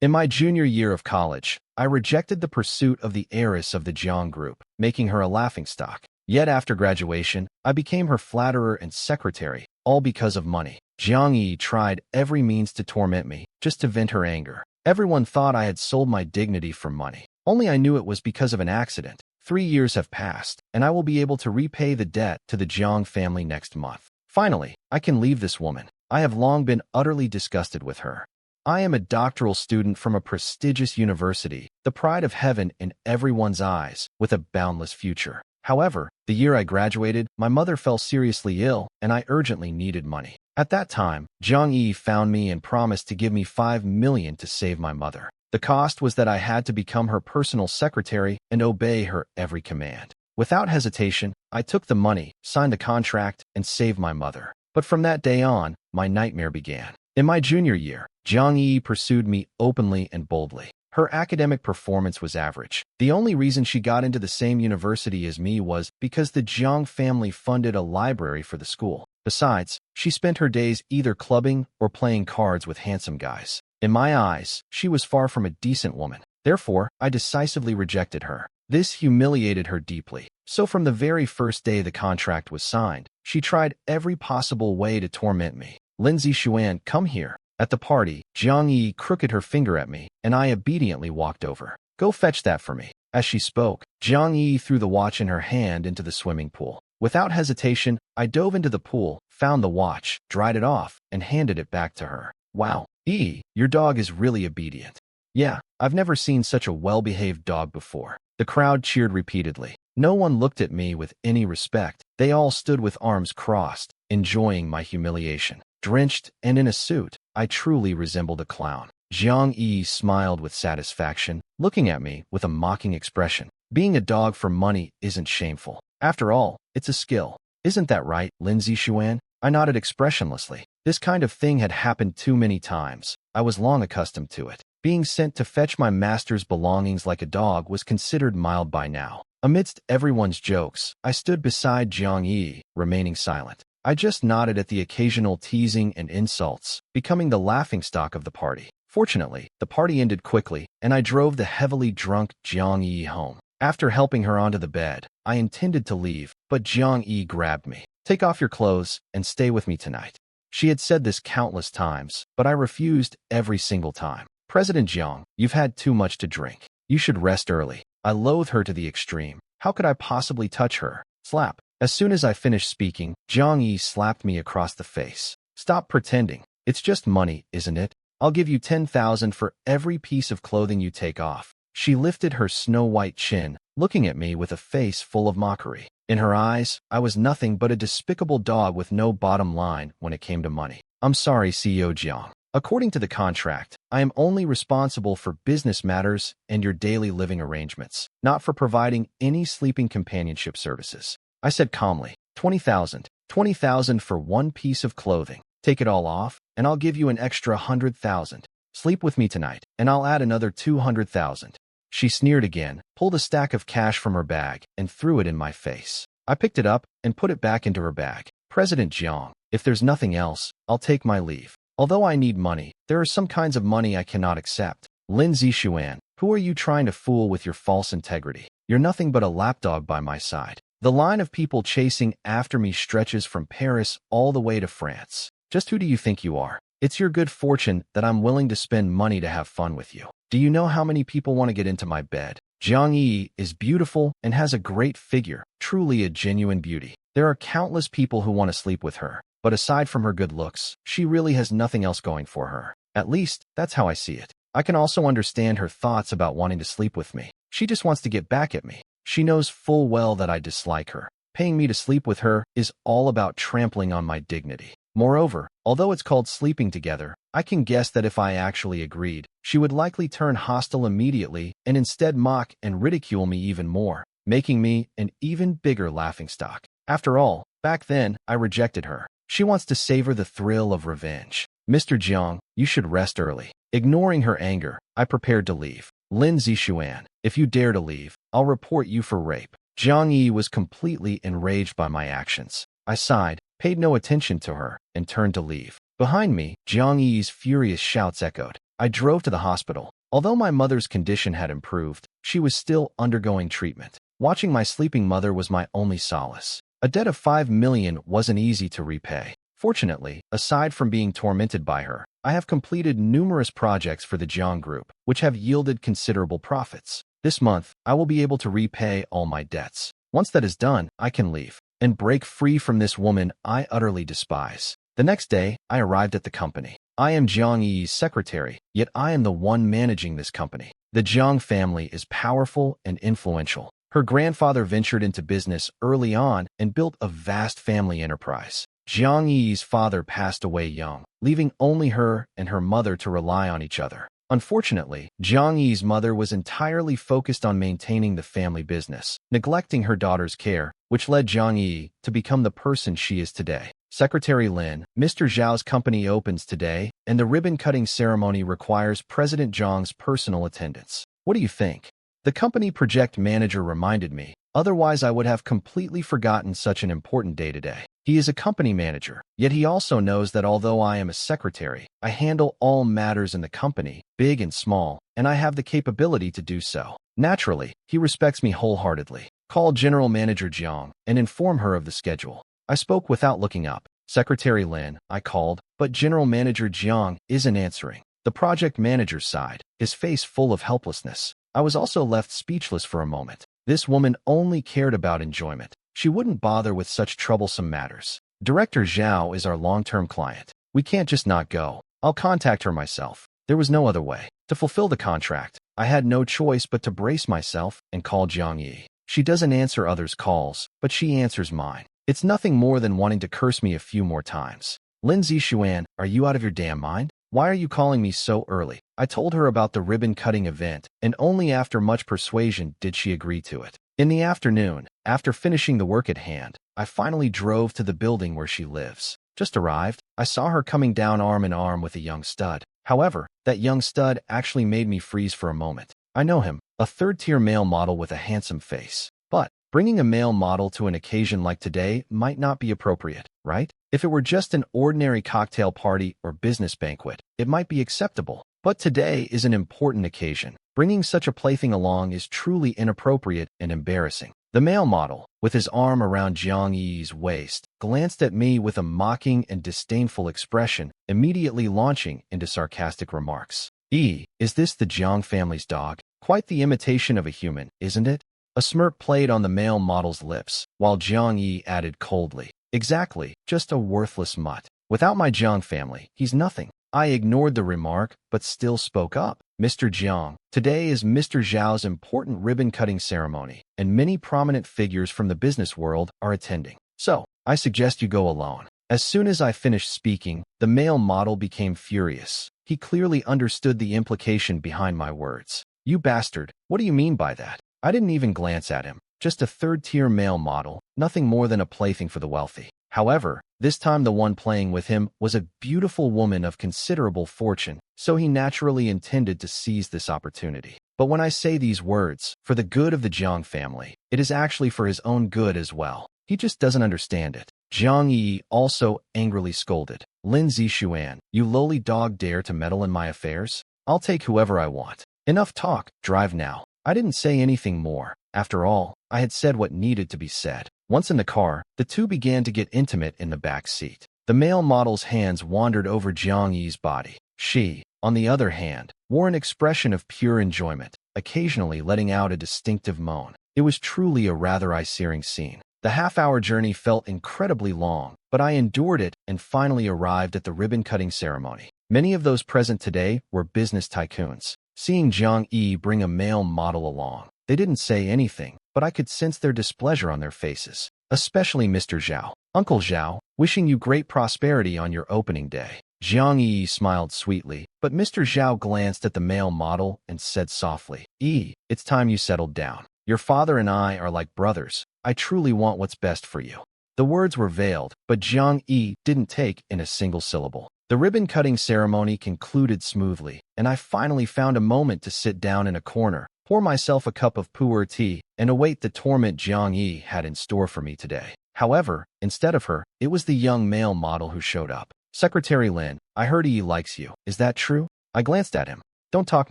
In my junior year of college, I rejected the pursuit of the heiress of the Jiang group, making her a laughingstock. Yet after graduation, I became her flatterer and secretary, all because of money. Jiang Yi tried every means to torment me, just to vent her anger. Everyone thought I had sold my dignity for money. Only I knew it was because of an accident. 3 years have passed, and I will be able to repay the debt to the Jiang family next month. Finally, I can leave this woman. I have long been utterly disgusted with her. I am a doctoral student from a prestigious university, the pride of heaven in everyone's eyes, with a boundless future. However, the year I graduated, my mother fell seriously ill, and I urgently needed money. At that time, Jiang Yi found me and promised to give me 5 million to save my mother. The cost was that I had to become her personal secretary and obey her every command. Without hesitation, I took the money, signed the contract, and saved my mother. But from that day on, my nightmare began. In my junior year, Jiang Yi pursued me openly and boldly. Her academic performance was average. The only reason she got into the same university as me was because the Jiang family funded a library for the school. Besides, she spent her days either clubbing or playing cards with handsome guys. In my eyes, she was far from a decent woman. Therefore, I decisively rejected her. This humiliated her deeply. So from the very first day the contract was signed, she tried every possible way to torment me. Lindsay Xuan, come here. At the party, Jiang Yi crooked her finger at me, and I obediently walked over. Go fetch that for me. As she spoke, Jiang Yi threw the watch in her hand into the swimming pool. Without hesitation, I dove into the pool, found the watch, dried it off, and handed it back to her. Wow, your dog is really obedient. Yeah, I've never seen such a well-behaved dog before. The crowd cheered repeatedly. No one looked at me with any respect. They all stood with arms crossed, enjoying my humiliation. Drenched and in a suit, I truly resembled a clown. Jiang Yi smiled with satisfaction, looking at me with a mocking expression. Being a dog for money isn't shameful. After all, it's a skill. Isn't that right, Lindsay Xuan? I nodded expressionlessly. This kind of thing had happened too many times. I was long accustomed to it. Being sent to fetch my master's belongings like a dog was considered mild by now. Amidst everyone's jokes, I stood beside Jiang Yi, remaining silent. I just nodded at the occasional teasing and insults, becoming the laughingstock of the party. Fortunately, the party ended quickly, and I drove the heavily drunk Jiang Yi home. After helping her onto the bed, I intended to leave, but Jiang Yi grabbed me. Take off your clothes and stay with me tonight. She had said this countless times, but I refused every single time. President Jiang, you've had too much to drink. You should rest early. I loathe her to the extreme. How could I possibly touch her? Slap. As soon as I finished speaking, Jiang Yi slapped me across the face. Stop pretending. It's just money, isn't it? I'll give you 10,000 for every piece of clothing you take off. She lifted her snow-white chin, looking at me with a face full of mockery. In her eyes, I was nothing but a despicable dog with no bottom line when it came to money. I'm sorry, CEO Jiang. According to the contract, I am only responsible for business matters and your daily living arrangements, not for providing any sleeping companionship services. I said calmly, 20,000. 20,000 for one piece of clothing. Take it all off, and I'll give you an extra 100,000. Sleep with me tonight, and I'll add another 200,000. She sneered again, pulled a stack of cash from her bag, and threw it in my face. I picked it up and put it back into her bag. President Jiang, if there's nothing else, I'll take my leave. Although I need money, there are some kinds of money I cannot accept. Lindsay Xuan, who are you trying to fool with your false integrity? You're nothing but a lapdog by my side. The line of people chasing after me stretches from Paris all the way to France. Just who do you think you are? It's your good fortune that I'm willing to spend money to have fun with you. Do you know how many people want to get into my bed? Jiang Yi is beautiful and has a great figure, truly a genuine beauty. There are countless people who want to sleep with her, but aside from her good looks, she really has nothing else going for her. At least, that's how I see it. I can also understand her thoughts about wanting to sleep with me. She just wants to get back at me. She knows full well that I dislike her. Paying me to sleep with her is all about trampling on my dignity. Moreover, although it's called sleeping together, I can guess that if I actually agreed, she would likely turn hostile immediately and instead mock and ridicule me even more, making me an even bigger laughingstock. After all, back then, I rejected her. She wants to savor the thrill of revenge. Mr. Jiang, you should rest early. Ignoring her anger, I prepared to leave. Lindsay Xuan, if you dare to leave, I'll report you for rape. Jiang Yi was completely enraged by my actions. I sighed, paid no attention to her, and turned to leave. Behind me, Jiang Yi's furious shouts echoed. I drove to the hospital. Although my mother's condition had improved, she was still undergoing treatment. Watching my sleeping mother was my only solace. A debt of 5 million wasn't easy to repay. Fortunately, aside from being tormented by her, I have completed numerous projects for the Jiang Group, which have yielded considerable profits. This month, I will be able to repay all my debts. Once that is done, I can leave and break free from this woman I utterly despise. The next day, I arrived at the company. I am Jiang Yi's secretary, yet I am the one managing this company. The Jiang family is powerful and influential. Her grandfather ventured into business early on and built a vast family enterprise. Jiang Yi's father passed away young, leaving only her and her mother to rely on each other. Unfortunately, Jiang Yi's mother was entirely focused on maintaining the family business, neglecting her daughter's care, which led Jiang Yi to become the person she is today. Secretary Lin, Mr. Zhao's company opens today, and the ribbon-cutting ceremony requires President Zhang's personal attendance. What do you think? The company project manager reminded me, otherwise I would have completely forgotten such an important day today. He is a company manager, yet he also knows that although I am a secretary, I handle all matters in the company, big and small, and I have the capability to do so. Naturally, he respects me wholeheartedly. Call General Manager Jiang and inform her of the schedule. I spoke without looking up. Secretary Lin, I called, but General Manager Jiang isn't answering. The project manager sighed, his face full of helplessness. I was also left speechless for a moment. This woman only cared about enjoyment. She wouldn't bother with such troublesome matters. Director Zhao is our long-term client. We can't just not go. I'll contact her myself. There was no other way. To fulfill the contract, I had no choice but to brace myself and call Jiang Yi. She doesn't answer others' calls, but she answers mine. It's nothing more than wanting to curse me a few more times. Lin Zixuan, are you out of your damn mind? Why are you calling me so early? I told her about the ribbon-cutting event, and only after much persuasion did she agree to it. In the afternoon, after finishing the work at hand, I finally drove to the building where she lives. Just arrived, I saw her coming down arm in arm with a young stud. However, that young stud actually made me freeze for a moment. I know him, a third-tier male model with a handsome face. But bringing a male model to an occasion like today might not be appropriate, right? If it were just an ordinary cocktail party or business banquet, it might be acceptable. But today is an important occasion. Bringing such a plaything along is truly inappropriate and embarrassing. The male model, with his arm around Jiang Yi's waist, glanced at me with a mocking and disdainful expression, immediately launching into sarcastic remarks. Is this the Jiang family's dog? Quite the imitation of a human, isn't it? A smirk played on the male model's lips, while Jiang Yi added coldly, exactly, just a worthless mutt. Without my Jiang family, he's nothing. I ignored the remark, but still spoke up. Mr. Jiang, today is Mr. Zhao's important ribbon-cutting ceremony, and many prominent figures from the business world are attending. So, I suggest you go alone. As soon as I finished speaking, the male model became furious. He clearly understood the implication behind my words. You bastard, what do you mean by that? I didn't even glance at him. Just a third-tier male model, nothing more than a plaything for the wealthy. However, this time the one playing with him was a beautiful woman of considerable fortune, so he naturally intended to seize this opportunity. But when I say these words, for the good of the Jiang family, it is actually for his own good as well. He just doesn't understand it. Jiang Yi also angrily scolded. Lin Zixuan, you lowly dog dare to meddle in my affairs? I'll take whoever I want. Enough talk, drive now. I didn't say anything more. After all, I had said what needed to be said. Once in the car, the two began to get intimate in the back seat. The male model's hands wandered over Jiang Yi's body. She, on the other hand, wore an expression of pure enjoyment, occasionally letting out a distinctive moan. It was truly a rather eye-searing scene. The half-hour journey felt incredibly long, but I endured it and finally arrived at the ribbon-cutting ceremony. Many of those present today were business tycoons. Seeing Jiang Yi bring a male model along, they didn't say anything, but I could sense their displeasure on their faces, especially Mr. Zhao. Uncle Zhao, wishing you great prosperity on your opening day. Jiang Yi smiled sweetly, but Mr. Zhao glanced at the male model and said softly, it's time you settled down. Your father and I are like brothers. I truly want what's best for you. The words were veiled, but Jiang Yi didn't take in a single syllable. The ribbon-cutting ceremony concluded smoothly, and I finally found a moment to sit down in a corner, pour myself a cup of pu'er tea, and await the torment Jiang Yi had in store for me today. However, instead of her, it was the young male model who showed up. Secretary Lin, I heard he likes you. Is that true? I glanced at him. Don't talk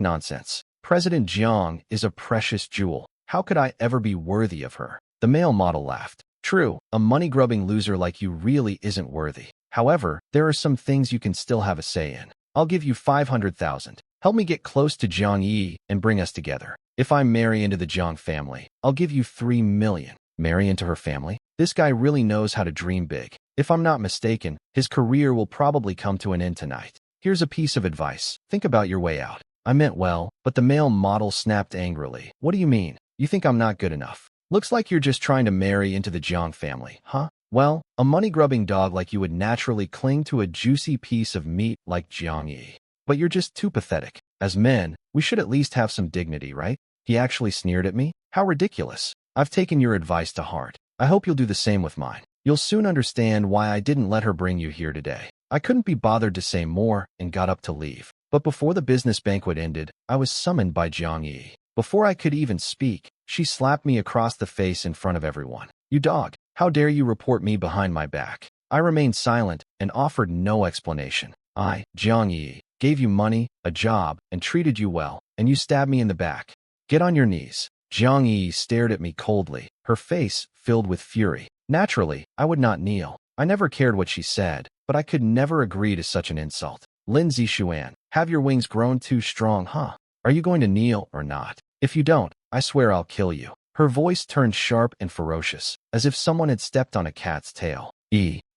nonsense. President Jiang is a precious jewel. How could I ever be worthy of her? The male model laughed. True, a money-grubbing loser like you really isn't worthy. However, there are some things you can still have a say in. I'll give you 500,000. Help me get close to Jiang Yi and bring us together. If I marry into the Jiang family, I'll give you 3 million. Marry into her family? This guy really knows how to dream big. If I'm not mistaken, his career will probably come to an end tonight. Here's a piece of advice. Think about your way out. I meant well, but the male model snapped angrily. What do you mean? You think I'm not good enough? Looks like you're just trying to marry into the Jiang family, huh? Well, a money-grubbing dog like you would naturally cling to a juicy piece of meat like Jiang Yi. But you're just too pathetic. As men, we should at least have some dignity, right? He actually sneered at me? How ridiculous. I've taken your advice to heart. I hope you'll do the same with mine. You'll soon understand why I didn't let her bring you here today. I couldn't be bothered to say more and got up to leave. But before the business banquet ended, I was summoned by Jiang Yi. Before I could even speak, she slapped me across the face in front of everyone. You dog, how dare you report me behind my back? I remained silent and offered no explanation. I, Jiang Yi, gave you money, a job, and treated you well, and you stabbed me in the back. Get on your knees. Jiang Yi stared at me coldly, her face filled with fury. Naturally, I would not kneel. I never cared what she said, but I could never agree to such an insult. Lindsay Xuan, have your wings grown too strong, huh? Are you going to kneel or not? If you don't, I swear I'll kill you. Her voice turned sharp and ferocious, as if someone had stepped on a cat's tail.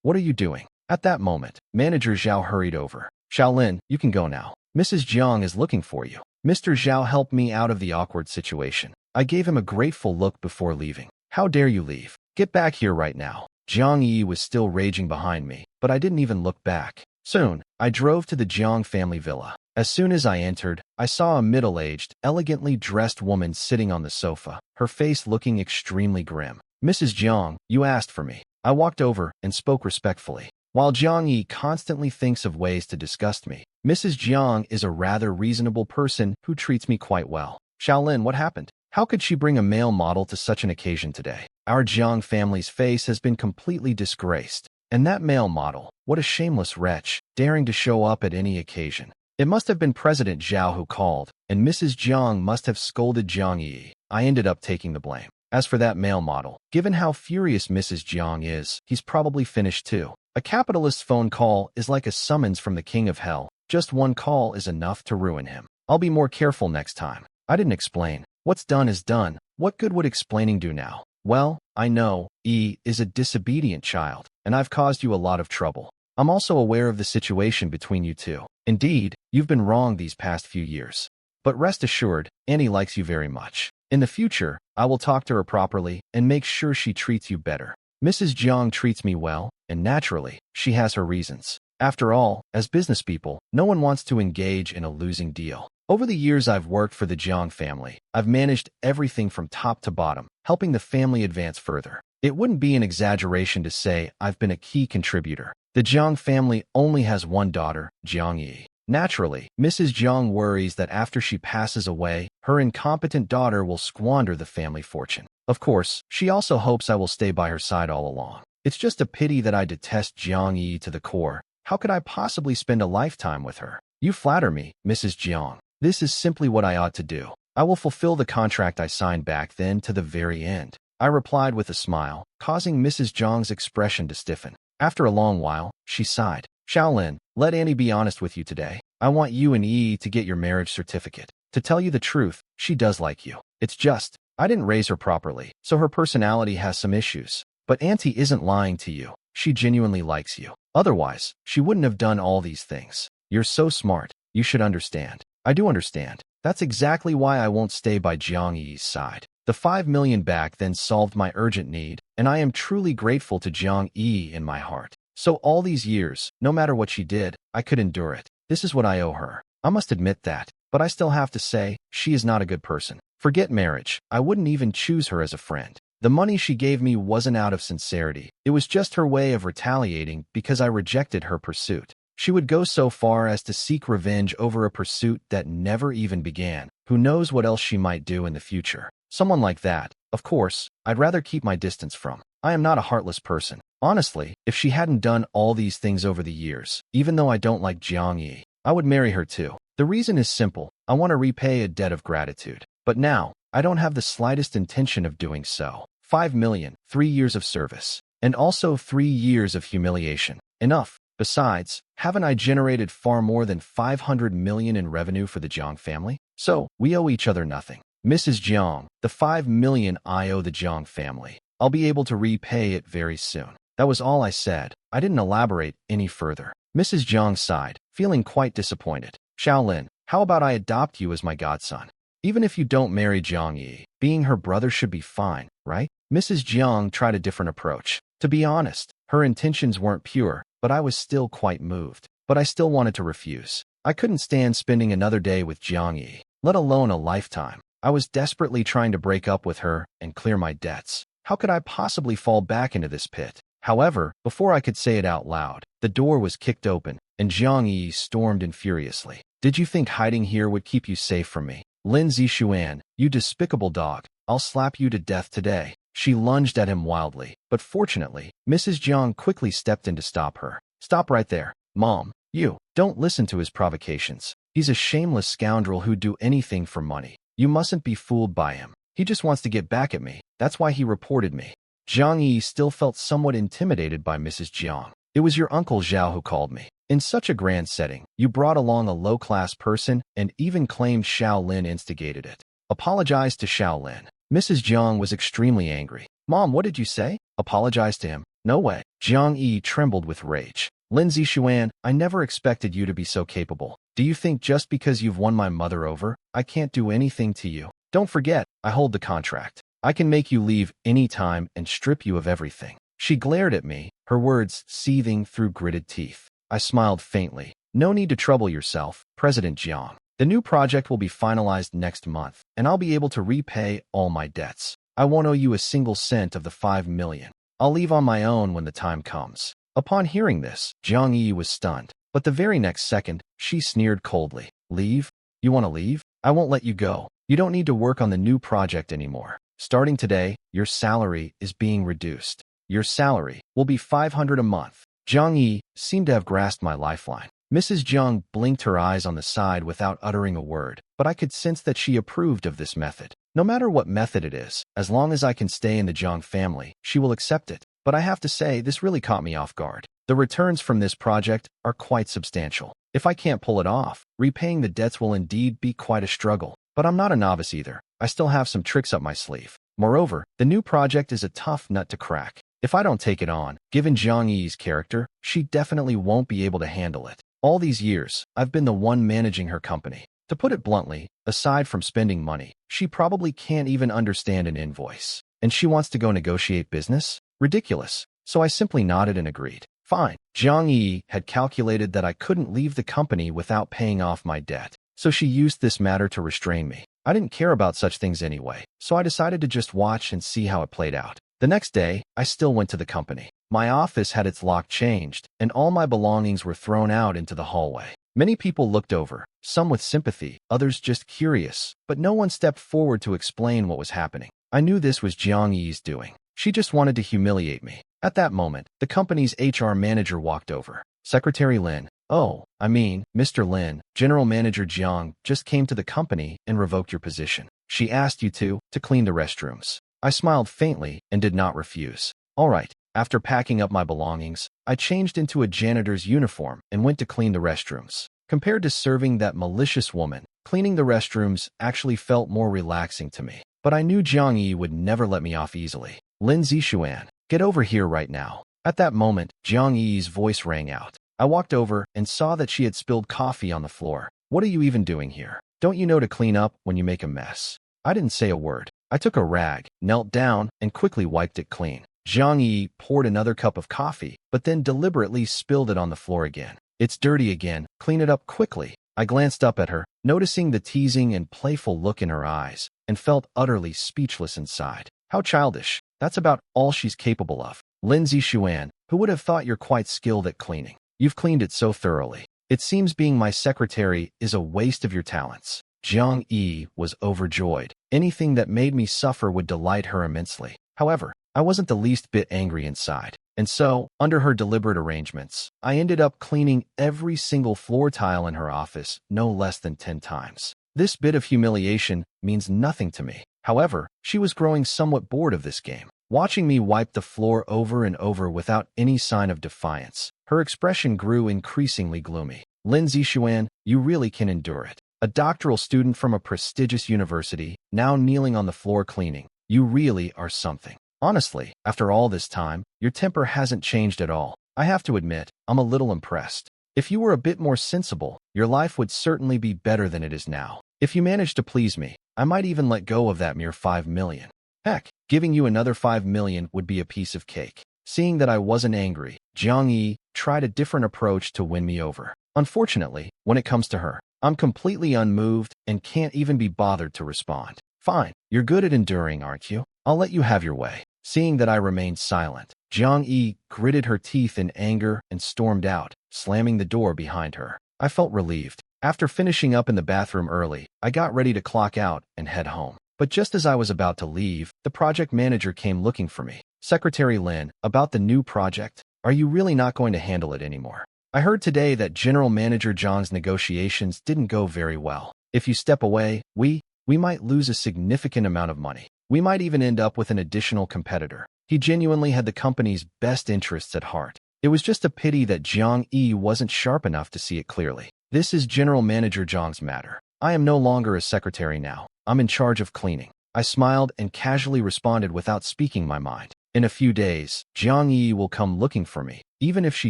What are you doing? At that moment, Manager Zhao hurried over. Shaolin, you can go now. Mrs. Jiang is looking for you. Mr. Zhao helped me out of the awkward situation. I gave him a grateful look before leaving. How dare you leave? Get back here right now. Jiang Yi was still raging behind me, but I didn't even look back. Soon, I drove to the Jiang family villa. As soon as I entered, I saw a middle-aged, elegantly dressed woman sitting on the sofa, her face looking extremely grim. Mrs. Jiang, you asked for me. I walked over and spoke respectfully. While Jiang Yi constantly thinks of ways to disgust me, Mrs. Jiang is a rather reasonable person who treats me quite well. Shaolin, what happened? How could she bring a male model to such an occasion today? Our Jiang family's face has been completely disgraced. And that male model, what a shameless wretch, daring to show up at any occasion. It must have been President Zhao who called, and Mrs. Jiang must have scolded Jiang Yi. I ended up taking the blame. As for that male model, given how furious Mrs. Jiang is, he's probably finished too. A capitalist's phone call is like a summons from the king of hell. Just one call is enough to ruin him. I'll be more careful next time. I didn't explain. What's done is done. What good would explaining do now? Well, I know, E is a disobedient child, and I've caused you a lot of trouble. I'm also aware of the situation between you two. Indeed, you've been wrong these past few years. But rest assured, Annie likes you very much. In the future, I will talk to her properly and make sure she treats you better. Mrs. Jiang treats me well, and naturally, she has her reasons. After all, as business people, no one wants to engage in a losing deal. Over the years I've worked for the Jiang family, I've managed everything from top to bottom, helping the family advance further. It wouldn't be an exaggeration to say I've been a key contributor. The Jiang family only has one daughter, Jiang Yi. Naturally, Mrs. Jiang worries that after she passes away, her incompetent daughter will squander the family fortune. Of course, she also hopes I will stay by her side all along. It's just a pity that I detest Jiang Yi to the core. How could I possibly spend a lifetime with her? You flatter me, Mrs. Jiang. This is simply what I ought to do. I will fulfill the contract I signed back then to the very end. I replied with a smile, causing Mrs. Jiang's expression to stiffen. After a long while, she sighed. Shaolin, let Annie be honest with you today. I want you and E to get your marriage certificate. To tell you the truth, she does like you. It's just, I didn't raise her properly, so her personality has some issues. But Auntie isn't lying to you. She genuinely likes you. Otherwise, she wouldn't have done all these things. You're so smart. You should understand. I do understand. That's exactly why I won't stay by Jiang Yi's side. The 5 million back then solved my urgent need, and I am truly grateful to Jiang Yi in my heart. So all these years, no matter what she did, I could endure it. This is what I owe her. I must admit that, but I still have to say, she is not a good person. Forget marriage. I wouldn't even choose her as a friend. The money she gave me wasn't out of sincerity. It was just her way of retaliating because I rejected her pursuit. She would go so far as to seek revenge over a pursuit that never even began. Who knows what else she might do in the future? Someone like that, of course, I'd rather keep my distance from. I am not a heartless person. Honestly, if she hadn't done all these things over the years, even though I don't like Jiang Yi, I would marry her too. The reason is simple. I want to repay a debt of gratitude. But now, I don't have the slightest intention of doing so. 5 million, 3 years of service. And also 3 years of humiliation. Enough. Besides, haven't I generated far more than 500 million in revenue for the Jiang family? So, we owe each other nothing. Mrs. Jiang, the 5 million I owe the Jiang family. I'll be able to repay it very soon. That was all I said. I didn't elaborate any further. Mrs. Jiang sighed, feeling quite disappointed. Xiaolin, how about I adopt you as my godson? Even if you don't marry Jiang Yi, being her brother should be fine, right? Mrs. Jiang tried a different approach. To be honest, her intentions weren't pure, but I was still quite moved. But I still wanted to refuse. I couldn't stand spending another day with Jiang Yi, let alone a lifetime. I was desperately trying to break up with her and clear my debts. How could I possibly fall back into this pit? However, before I could say it out loud, the door was kicked open, and Jiang Yi stormed in furiously. Did you think hiding here would keep you safe from me? Lin Zixuan, you despicable dog. I'll slap you to death today. She lunged at him wildly, but fortunately, Mrs. Jiang quickly stepped in to stop her. Stop right there. Mom, you. Don't listen to his provocations. He's a shameless scoundrel who'd do anything for money. You mustn't be fooled by him. He just wants to get back at me. That's why he reported me. Jiang Yi still felt somewhat intimidated by Mrs. Jiang. It was your uncle Zhao who called me. In such a grand setting, you brought along a low-class person and even claimed Xiaolin instigated it. Apologize to Xiaolin. Mrs. Jiang was extremely angry. Mom, what did you say? Apologize to him? No way. Jiang Yi trembled with rage. Lin Zixuan, I never expected you to be so capable. Do you think just because you've won my mother over, I can't do anything to you? Don't forget, I hold the contract. I can make you leave any time and strip you of everything. She glared at me, her words seething through gritted teeth. I smiled faintly. No need to trouble yourself, President Jiang. The new project will be finalized next month, and I'll be able to repay all my debts. I won't owe you a single cent of the 5 million. I'll leave on my own when the time comes. Upon hearing this, Jiang Yi was stunned. But the very next second, she sneered coldly. Leave? You want to leave? I won't let you go. You don't need to work on the new project anymore. Starting today, your salary is being reduced. Your salary will be 500 a month. Jiang Yi seemed to have grasped my lifeline. Mrs. Jiang blinked her eyes on the side without uttering a word, but I could sense that she approved of this method. No matter what method it is, as long as I can stay in the Jiang family, she will accept it. But I have to say, this really caught me off guard. The returns from this project are quite substantial. If I can't pull it off, repaying the debts will indeed be quite a struggle. But I'm not a novice either. I still have some tricks up my sleeve. Moreover, the new project is a tough nut to crack. If I don't take it on, given Jiang Yi's character, she definitely won't be able to handle it. All these years, I've been the one managing her company. To put it bluntly, aside from spending money, she probably can't even understand an invoice. And she wants to go negotiate business? Ridiculous. So I simply nodded and agreed. Fine. Jiang Yi had calculated that I couldn't leave the company without paying off my debt. So she used this matter to restrain me. I didn't care about such things anyway, so I decided to just watch and see how it played out. The next day, I still went to the company. My office had its lock changed, and all my belongings were thrown out into the hallway. Many people looked over, some with sympathy, others just curious, but no one stepped forward to explain what was happening. I knew this was Jiang Yi's doing. She just wanted to humiliate me. At that moment, the company's HR manager walked over. Secretary Lin. Oh, I mean, Mr. Lin, General Manager Jiang just came to the company and revoked your position. She asked you to clean the restrooms. I smiled faintly and did not refuse. All right. After packing up my belongings, I changed into a janitor's uniform and went to clean the restrooms. Compared to serving that malicious woman, cleaning the restrooms actually felt more relaxing to me. But I knew Jiang Yi would never let me off easily. Lin Zixuan, get over here right now. At that moment, Jiang Yi's voice rang out. I walked over and saw that she had spilled coffee on the floor. What are you even doing here? Don't you know to clean up when you make a mess? I didn't say a word. I took a rag, knelt down, and quickly wiped it clean. Jiang Yi poured another cup of coffee, but then deliberately spilled it on the floor again. It's dirty again. Clean it up quickly. I glanced up at her, noticing the teasing and playful look in her eyes, and felt utterly speechless inside. How childish. That's about all she's capable of. Lin Zixuan, who would have thought you're quite skilled at cleaning? You've cleaned it so thoroughly. It seems being my secretary is a waste of your talents. Jiang Yi was overjoyed. Anything that made me suffer would delight her immensely. However, I wasn't the least bit angry inside. And so, under her deliberate arrangements, I ended up cleaning every single floor tile in her office no less than 10 times. This bit of humiliation means nothing to me. However, she was growing somewhat bored of this game. Watching me wipe the floor over and over without any sign of defiance, her expression grew increasingly gloomy. Lin Zixuan, you really can endure it. A doctoral student from a prestigious university, now kneeling on the floor cleaning. You really are something. Honestly, after all this time, your temper hasn't changed at all. I have to admit, I'm a little impressed. If you were a bit more sensible, your life would certainly be better than it is now. If you managed to please me, I might even let go of that mere 5 million. Heck, giving you another 5 million would be a piece of cake. Seeing that I wasn't angry, Jiang Yi tried a different approach to win me over. Unfortunately, when it comes to her, I'm completely unmoved and can't even be bothered to respond. Fine, you're good at enduring, aren't you? I'll let you have your way. Seeing that I remained silent, Jiang Yi gritted her teeth in anger and stormed out, slamming the door behind her. I felt relieved. After finishing up in the bathroom early, I got ready to clock out and head home. But just as I was about to leave, the project manager came looking for me. Secretary Lin, about the new project, are you really not going to handle it anymore? I heard today that General Manager Jiang's negotiations didn't go very well. If you step away, we might lose a significant amount of money. We might even end up with an additional competitor. He genuinely had the company's best interests at heart. It was just a pity that Jiang Yi wasn't sharp enough to see it clearly. This is General Manager Jiang's matter. I am no longer a secretary now. I'm in charge of cleaning. I smiled and casually responded without speaking my mind. In a few days, Jiang Yi will come looking for me. Even if she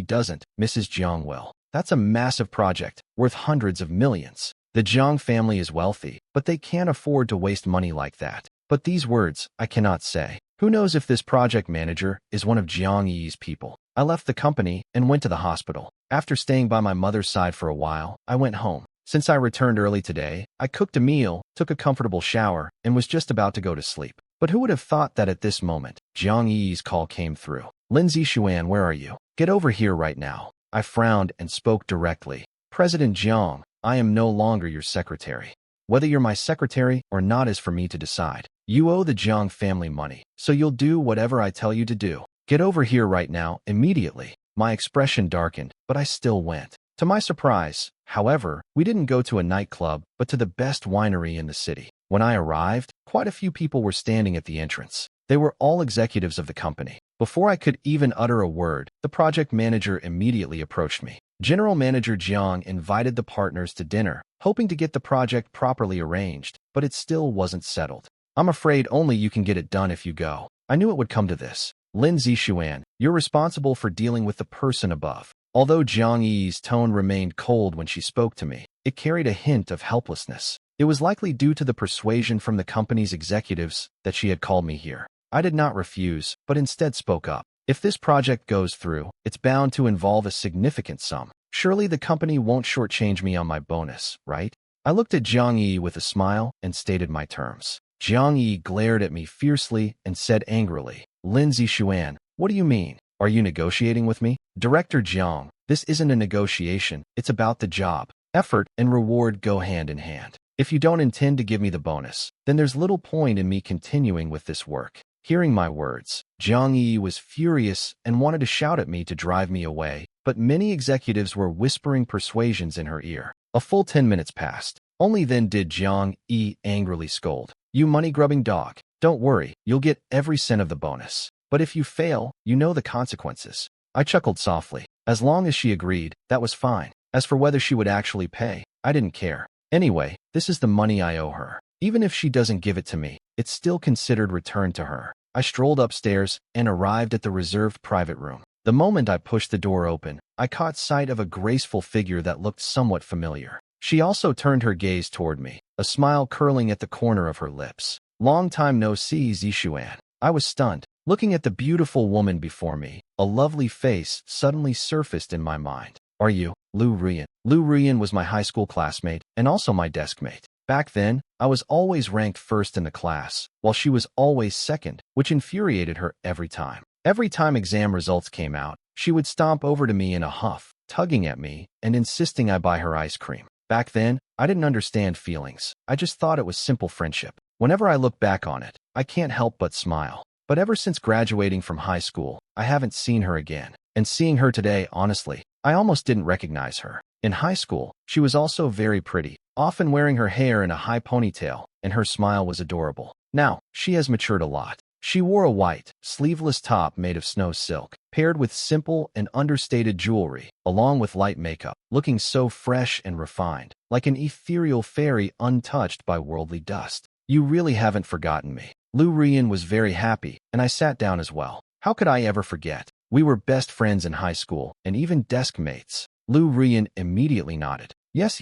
doesn't, Mrs. Jiang will. That's a massive project, worth hundreds of millions. The Jiang family is wealthy, but they can't afford to waste money like that. But these words, I cannot say. Who knows if this project manager is one of Jiang Yi's people? I left the company and went to the hospital. After staying by my mother's side for a while, I went home. Since I returned early today, I cooked a meal, took a comfortable shower, and was just about to go to sleep. But who would have thought that at this moment, Jiang Yi's call came through. Lin Zixuan, where are you? Get over here right now. I frowned and spoke directly. President Jiang, I am no longer your secretary. Whether you're my secretary or not is for me to decide. You owe the Jiang family money, so you'll do whatever I tell you to do. Get over here right now, immediately. My expression darkened, but I still went. To my surprise, however, we didn't go to a nightclub, but to the best winery in the city. When I arrived, quite a few people were standing at the entrance. They were all executives of the company. Before I could even utter a word, the project manager immediately approached me. General Manager Jiang invited the partners to dinner, hoping to get the project properly arranged, but it still wasn't settled. I'm afraid only you can get it done if you go. I knew it would come to this. Lin Zixuan, you're responsible for dealing with the person above. Although Jiang Yi's tone remained cold when she spoke to me, it carried a hint of helplessness. It was likely due to the persuasion from the company's executives that she had called me here. I did not refuse, but instead spoke up. If this project goes through, it's bound to involve a significant sum. Surely the company won't shortchange me on my bonus, right? I looked at Jiang Yi with a smile and stated my terms. Jiang Yi glared at me fiercely and said angrily, Lin Zixuan, what do you mean? Are you negotiating with me? Director Jiang, this isn't a negotiation, it's about the job. Effort and reward go hand in hand. If you don't intend to give me the bonus, then there's little point in me continuing with this work. Hearing my words, Jiang Yi was furious and wanted to shout at me to drive me away, but many executives were whispering persuasions in her ear. A full 10 minutes passed. Only then did Jiang Yi angrily scold. You money-grubbing dog. Don't worry, you'll get every cent of the bonus. But if you fail, you know the consequences. I chuckled softly. As long as she agreed, that was fine. As for whether she would actually pay, I didn't care. Anyway, this is the money I owe her. Even if she doesn't give it to me, it's still considered returned to her. I strolled upstairs and arrived at the reserved private room. The moment I pushed the door open, I caught sight of a graceful figure that looked somewhat familiar. She also turned her gaze toward me, a smile curling at the corner of her lips. Long time no see, Zixuan. I was stunned. Looking at the beautiful woman before me, a lovely face suddenly surfaced in my mind. Are you, Lu Ruyan? Lu Ruyan was my high school classmate and also my desk mate. Back then, I was always ranked first in the class, while she was always second, which infuriated her every time. Every time exam results came out, she would stomp over to me in a huff, tugging at me and insisting I buy her ice cream. Back then, I didn't understand feelings. I just thought it was simple friendship. Whenever I look back on it, I can't help but smile. But ever since graduating from high school, I haven't seen her again. And seeing her today, honestly, I almost didn't recognize her. In high school, she was also very pretty, often wearing her hair in a high ponytail, and her smile was adorable. Now, she has matured a lot. She wore a white, sleeveless top made of snow silk, paired with simple and understated jewelry, along with light makeup, looking so fresh and refined, like an ethereal fairy untouched by worldly dust. You really haven't forgotten me. Lu Rian was very happy, and I sat down as well. How could I ever forget? We were best friends in high school, and even desk mates. Lu Rian immediately nodded. Yes,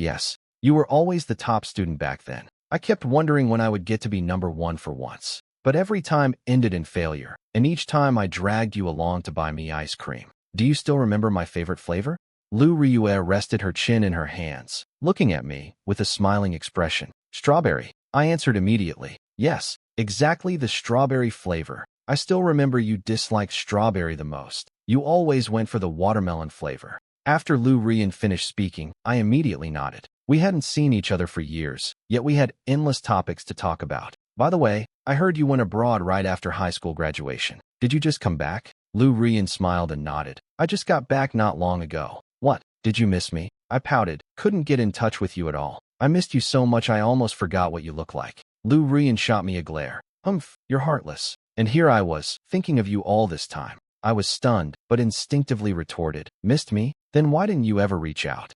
you were always the top student back then. I kept wondering when I would get to be number one for once. But every time ended in failure, and each time I dragged you along to buy me ice cream. Do you still remember my favorite flavor? Lu Riyue rested her chin in her hands, looking at me with a smiling expression. Strawberry. I answered immediately. Yes, exactly the strawberry flavor. I still remember you disliked strawberry the most. You always went for the watermelon flavor. After Lu Rian finished speaking, I immediately nodded. We hadn't seen each other for years, yet we had endless topics to talk about. By the way, I heard you went abroad right after high school graduation. Did you just come back? Lu Rian smiled and nodded. I just got back not long ago. What? Did you miss me? I pouted. Couldn't get in touch with you at all. I missed you so much I almost forgot what you look like. Lu Rian shot me a glare. You're heartless. And here I was, thinking of you all this time. I was stunned, but instinctively retorted. Missed me? Then why didn't you ever reach out?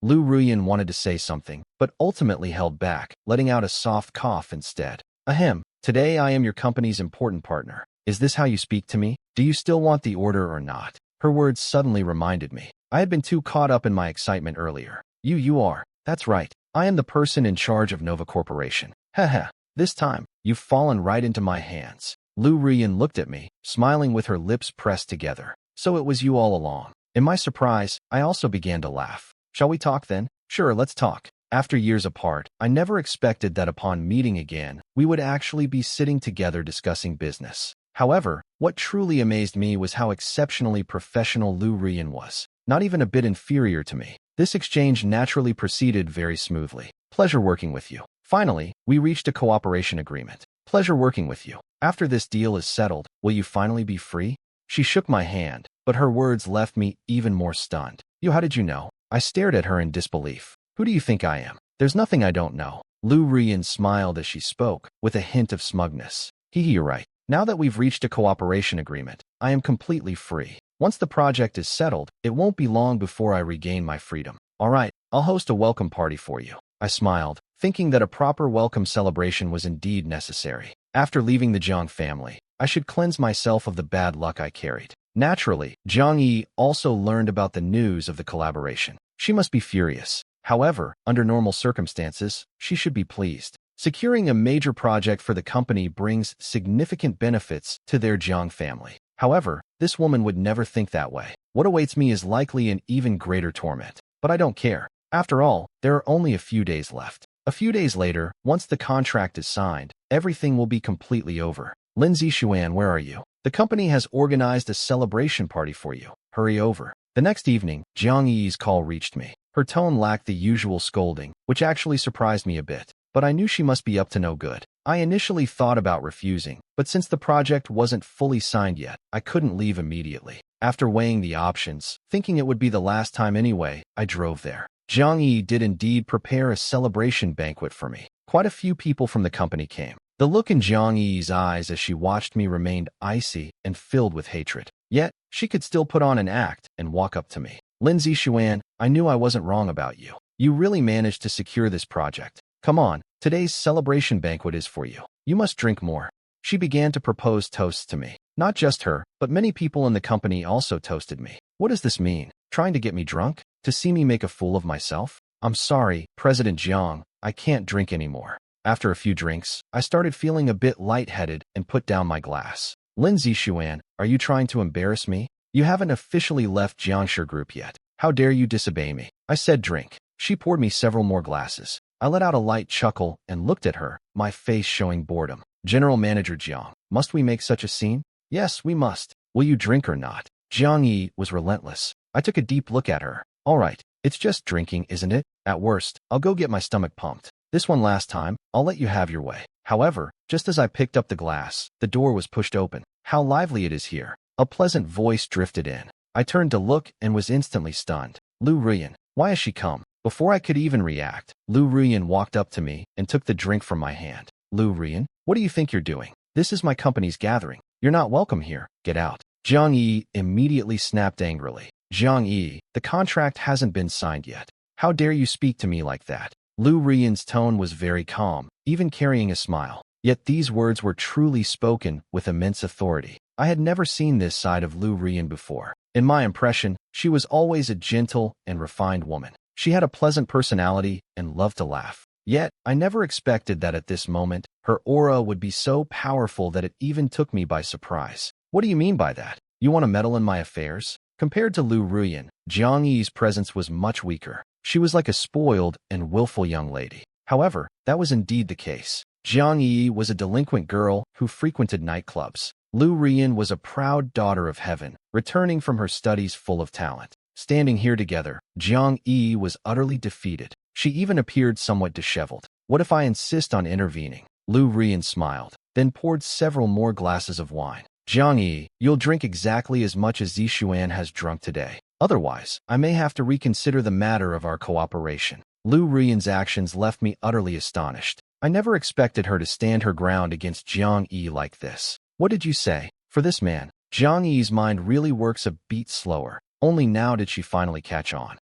Lu Rian wanted to say something, but ultimately held back, letting out a soft cough instead. Ahem. Today I am your company's important partner. Is this how you speak to me? Do you still want the order or not? Her words suddenly reminded me. I had been too caught up in my excitement earlier. You are. That's right. I am the person in charge of Nova Corporation. Haha. This time, you've fallen right into my hands. Lu Rian looked at me, smiling with her lips pressed together. So it was you all along. In my surprise, I also began to laugh. Shall we talk then? Sure, let's talk. After years apart, I never expected that upon meeting again, we would actually be sitting together discussing business. However, what truly amazed me was how exceptionally professional Lu Rian was, not even a bit inferior to me. This exchange naturally proceeded very smoothly. Pleasure working with you. Finally, we reached a cooperation agreement. Pleasure working with you. After this deal is settled, will you finally be free? She shook my hand, but her words left me even more stunned. How did you know? I stared at her in disbelief. Who do you think I am? There's nothing I don't know. Lu Rian smiled as she spoke, with a hint of smugness. You're right. Now that we've reached a cooperation agreement, I am completely free. Once the project is settled, it won't be long before I regain my freedom. All right, I'll host a welcome party for you. I smiled, thinking that a proper welcome celebration was indeed necessary. After leaving the Jiang family, I should cleanse myself of the bad luck I carried. Naturally, Jiang Yi also learned about the news of the collaboration. She must be furious. However, under normal circumstances, she should be pleased. Securing a major project for the company brings significant benefits to their Jiang family. However, this woman would never think that way. What awaits me is likely an even greater torment. But I don't care. After all, there are only a few days left. A few days later, once the contract is signed, everything will be completely over. Lindsay Xuan, where are you? The company has organized a celebration party for you. Hurry over. The next evening, Jiang Yi's call reached me. Her tone lacked the usual scolding, which actually surprised me a bit. But I knew she must be up to no good. I initially thought about refusing, but since the project wasn't fully signed yet, I couldn't leave immediately. After weighing the options, thinking it would be the last time anyway, I drove there. Jiang Yi did indeed prepare a celebration banquet for me. Quite a few people from the company came. The look in Jiang Yi's eyes as she watched me remained icy and filled with hatred. Yet, she could still put on an act and walk up to me. Lindsay Xuan, I knew I wasn't wrong about you. You really managed to secure this project. Come on, today's celebration banquet is for you. You must drink more. She began to propose toasts to me. Not just her, but many people in the company also toasted me. What does this mean? Trying to get me drunk? To see me make a fool of myself? I'm sorry, President Jiang, I can't drink anymore. After a few drinks, I started feeling a bit lightheaded and put down my glass. Lindsay Xuan, are you trying to embarrass me? You haven't officially left Jiangshi Group yet. How dare you disobey me? I said drink. She poured me several more glasses. I let out a light chuckle and looked at her, my face showing boredom. General Manager Jiang, must we make such a scene? Yes, we must. Will you drink or not? Jiang Yi was relentless. I took a deep look at her. All right, it's just drinking, isn't it? At worst, I'll go get my stomach pumped. This one last time, I'll let you have your way. However, just as I picked up the glass, the door was pushed open. How lively it is here. A pleasant voice drifted in. I turned to look and was instantly stunned. Lu Ruyan, why has she come? Before I could even react, Lu Ruyan walked up to me and took the drink from my hand. Lu Ruyan, what do you think you're doing? This is my company's gathering. You're not welcome here. Get out. Jiang Yi immediately snapped angrily. Jiang Yi, the contract hasn't been signed yet. How dare you speak to me like that? Lu Ruyan's tone was very calm, even carrying a smile. Yet these words were truly spoken with immense authority. I had never seen this side of Lu Ruyan before. In my impression, she was always a gentle and refined woman. She had a pleasant personality and loved to laugh. Yet, I never expected that at this moment, her aura would be so powerful that it even took me by surprise. What do you mean by that? You want to meddle in my affairs? Compared to Lu Ruyan, Jiang Yi's presence was much weaker. She was like a spoiled and willful young lady. However, that was indeed the case. Jiang Yi was a delinquent girl who frequented nightclubs. Lu Ruyan was a proud daughter of heaven, returning from her studies full of talent. Standing here together, Jiang Yi was utterly defeated. She even appeared somewhat disheveled. What if I insist on intervening? Lu Ruyan smiled, then poured several more glasses of wine. Jiang Yi, you'll drink exactly as much as Zixuan has drunk today. Otherwise, I may have to reconsider the matter of our cooperation. Lu Ruyan's actions left me utterly astonished. I never expected her to stand her ground against Jiang Yi like this. What did you say? For this man, Jiang Yi's mind really works a beat slower. Only now did she finally catch on.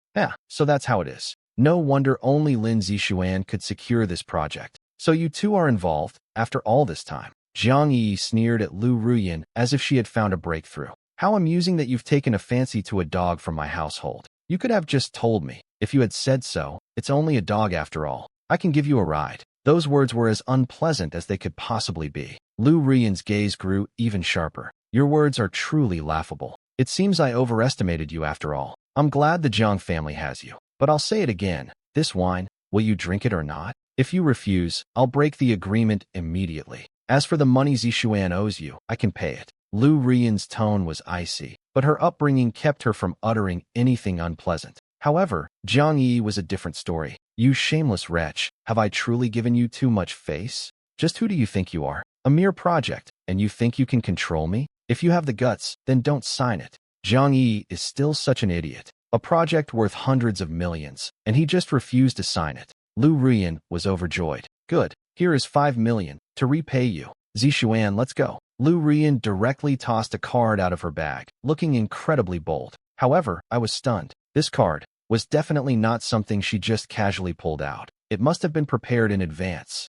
So that's how it is. No wonder only Lin Zixuan could secure this project. So you two are involved, after all this time. Jiang Yi sneered at Lu Ruyan as if she had found a breakthrough. How amusing that you've taken a fancy to a dog from my household. You could have just told me. If you had said so, it's only a dog after all. I can give you a ride. Those words were as unpleasant as they could possibly be. Lu Ruyan's gaze grew even sharper. Your words are truly laughable. It seems I overestimated you after all. I'm glad the Jiang family has you. But I'll say it again. This wine, will you drink it or not? If you refuse, I'll break the agreement immediately. As for the money Zixuan owes you, I can pay it. Lu Ruyan's tone was icy, but her upbringing kept her from uttering anything unpleasant. However, Jiang Yi was a different story. You shameless wretch, have I truly given you too much face? Just who do you think you are? A mere project, and you think you can control me? If you have the guts, then don't sign it. Jiang Yi is still such an idiot. A project worth hundreds of millions, and he just refused to sign it. Lu Ruyan was overjoyed. Good, here is 5 million, to repay you. Zixuan, let's go. Lu Ruyan directly tossed a card out of her bag, looking incredibly bold. However, I was stunned. This card was definitely not something she just casually pulled out. It must have been prepared in advance.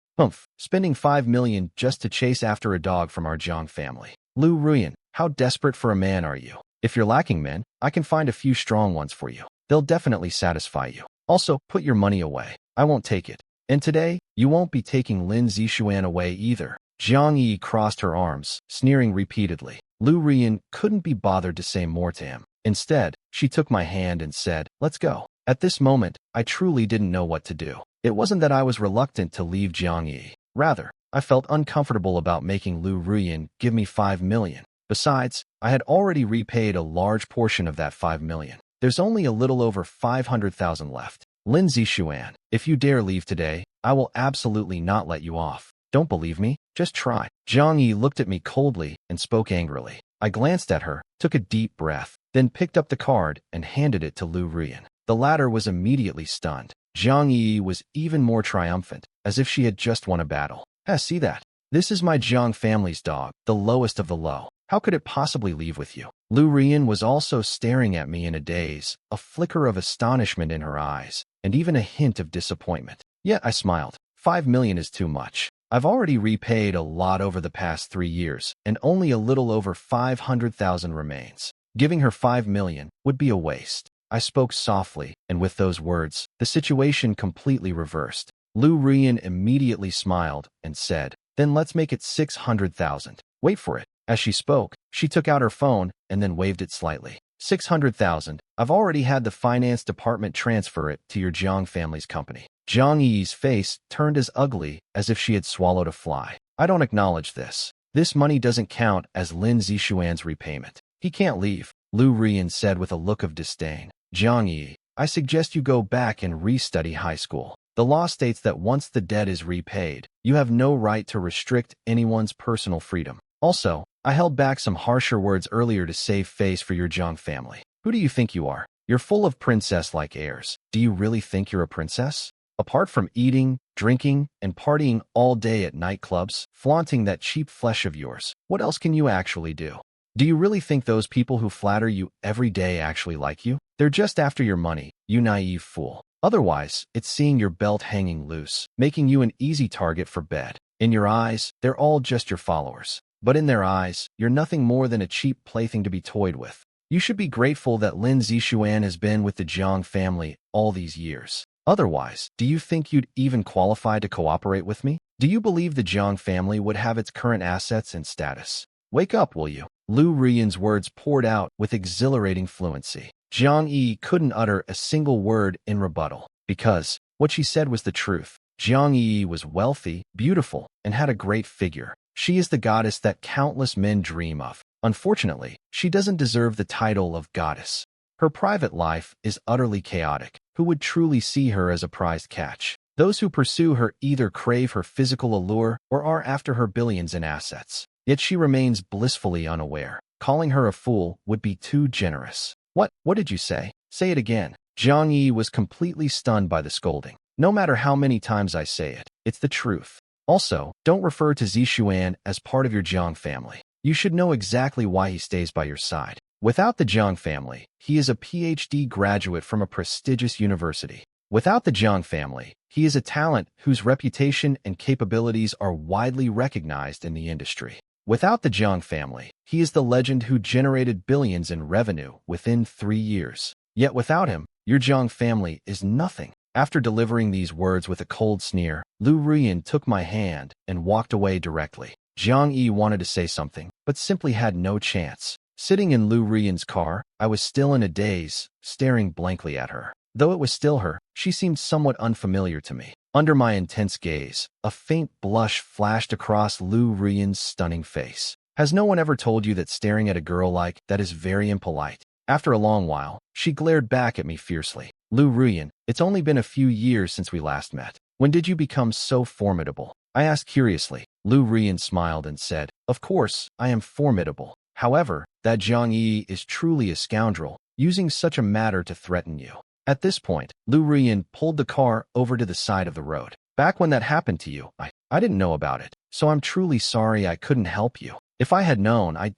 Spending 5 million just to chase after a dog from our Jiang family. Lu Ruyan, how desperate for a man are you? If you're lacking men, I can find a few strong ones for you. They'll definitely satisfy you. Also, put your money away. I won't take it. And today, you won't be taking Lin Zixuan away either. Jiang Yi crossed her arms, sneering repeatedly. Lu Ruyan couldn't be bothered to say more to him. Instead, she took my hand and said, let's go. At this moment, I truly didn't know what to do. It wasn't that I was reluctant to leave Jiang Yi. Rather, I felt uncomfortable about making Lu Ruyan give me 5 million. Besides, I had already repaid a large portion of that 5 million. There's only a little over 500,000 left. Lin Zixuan, if you dare leave today, I will absolutely not let you off. Don't believe me? Just try. Jiang Yi looked at me coldly and spoke angrily. I glanced at her, took a deep breath, then picked up the card and handed it to Lu Ruyan. The latter was immediately stunned. Jiang Yi was even more triumphant, as if she had just won a battle. See that? This is my Jiang family's dog, the lowest of the low. How could it possibly leave with you? Lu Ruyan was also staring at me in a daze, a flicker of astonishment in her eyes, and even a hint of disappointment. Yet I smiled. 5 million is too much. I've already repaid a lot over the past 3 years, and only a little over 500,000 remains. Giving her 5 million would be a waste. I spoke softly, and with those words, the situation completely reversed. Lu Ruyan immediately smiled and said, then let's make it 600,000. Wait for it. As she spoke, she took out her phone and then waved it slightly. 600,000. I've already had the finance department transfer it to your Jiang family's company. Jiang Yi's face turned as ugly as if she had swallowed a fly. I don't acknowledge this. This money doesn't count as Lin Zixuan's repayment. He can't leave, Lu Ruyan said with a look of disdain. Jiang Yi, I suggest you go back and restudy high school. The law states that once the debt is repaid, you have no right to restrict anyone's personal freedom. Also, I held back some harsher words earlier to save face for your Jiang family. Who do you think you are? You're full of princess-like airs. Do you really think you're a princess? Apart from eating, drinking, and partying all day at nightclubs, flaunting that cheap flesh of yours, what else can you actually do? Do you really think those people who flatter you every day actually like you? They're just after your money, you naive fool. Otherwise, it's seeing your belt hanging loose, making you an easy target for bed. In your eyes, they're all just your followers. But in their eyes, you're nothing more than a cheap plaything to be toyed with. You should be grateful that Lin Zixuan has been with the Jiang family all these years. Otherwise, do you think you'd even qualify to cooperate with me? Do you believe the Jiang family would have its current assets and status? Wake up, will you? Lu Ruiyan's words poured out with exhilarating fluency. Jiang Yi couldn't utter a single word in rebuttal, because what she said was the truth. Jiang Yi was wealthy, beautiful, and had a great figure. She is the goddess that countless men dream of. Unfortunately, she doesn't deserve the title of goddess. Her private life is utterly chaotic. Who would truly see her as a prized catch? Those who pursue her either crave her physical allure or are after her billions in assets. Yet she remains blissfully unaware. Calling her a fool would be too generous. What did you say? Say it again. Jiang Yi was completely stunned by the scolding. No matter how many times I say it, it's the truth. Also, don't refer to Zixuan as part of your Jiang family. You should know exactly why he stays by your side. Without the Jiang family, he is a PhD graduate from a prestigious university. Without the Jiang family, he is a talent whose reputation and capabilities are widely recognized in the industry. Without the Jiang family, he is the legend who generated billions in revenue within 3 years. Yet without him, your Jiang family is nothing. After delivering these words with a cold sneer, Lu Ruiyan took my hand and walked away directly. Jiang Yi wanted to say something, but simply had no chance. Sitting in Lu Ruiyan's car, I was still in a daze, staring blankly at her. Though it was still her, she seemed somewhat unfamiliar to me. Under my intense gaze, a faint blush flashed across Lu Ruiyan's stunning face. Has no one ever told you that staring at a girl like that is very impolite? After a long while, she glared back at me fiercely. Lu Ruiyan, it's only been a few years since we last met. When did you become so formidable? I asked curiously. Lu Ruiyan smiled and said, Of course, I am formidable. However, that Jiang Yi is truly a scoundrel, using such a matter to threaten you. At this point, Lu Ruiyan pulled the car over to the side of the road. Back when that happened to you, I didn't know about it, so I'm truly sorry I couldn't help you. If I had known, I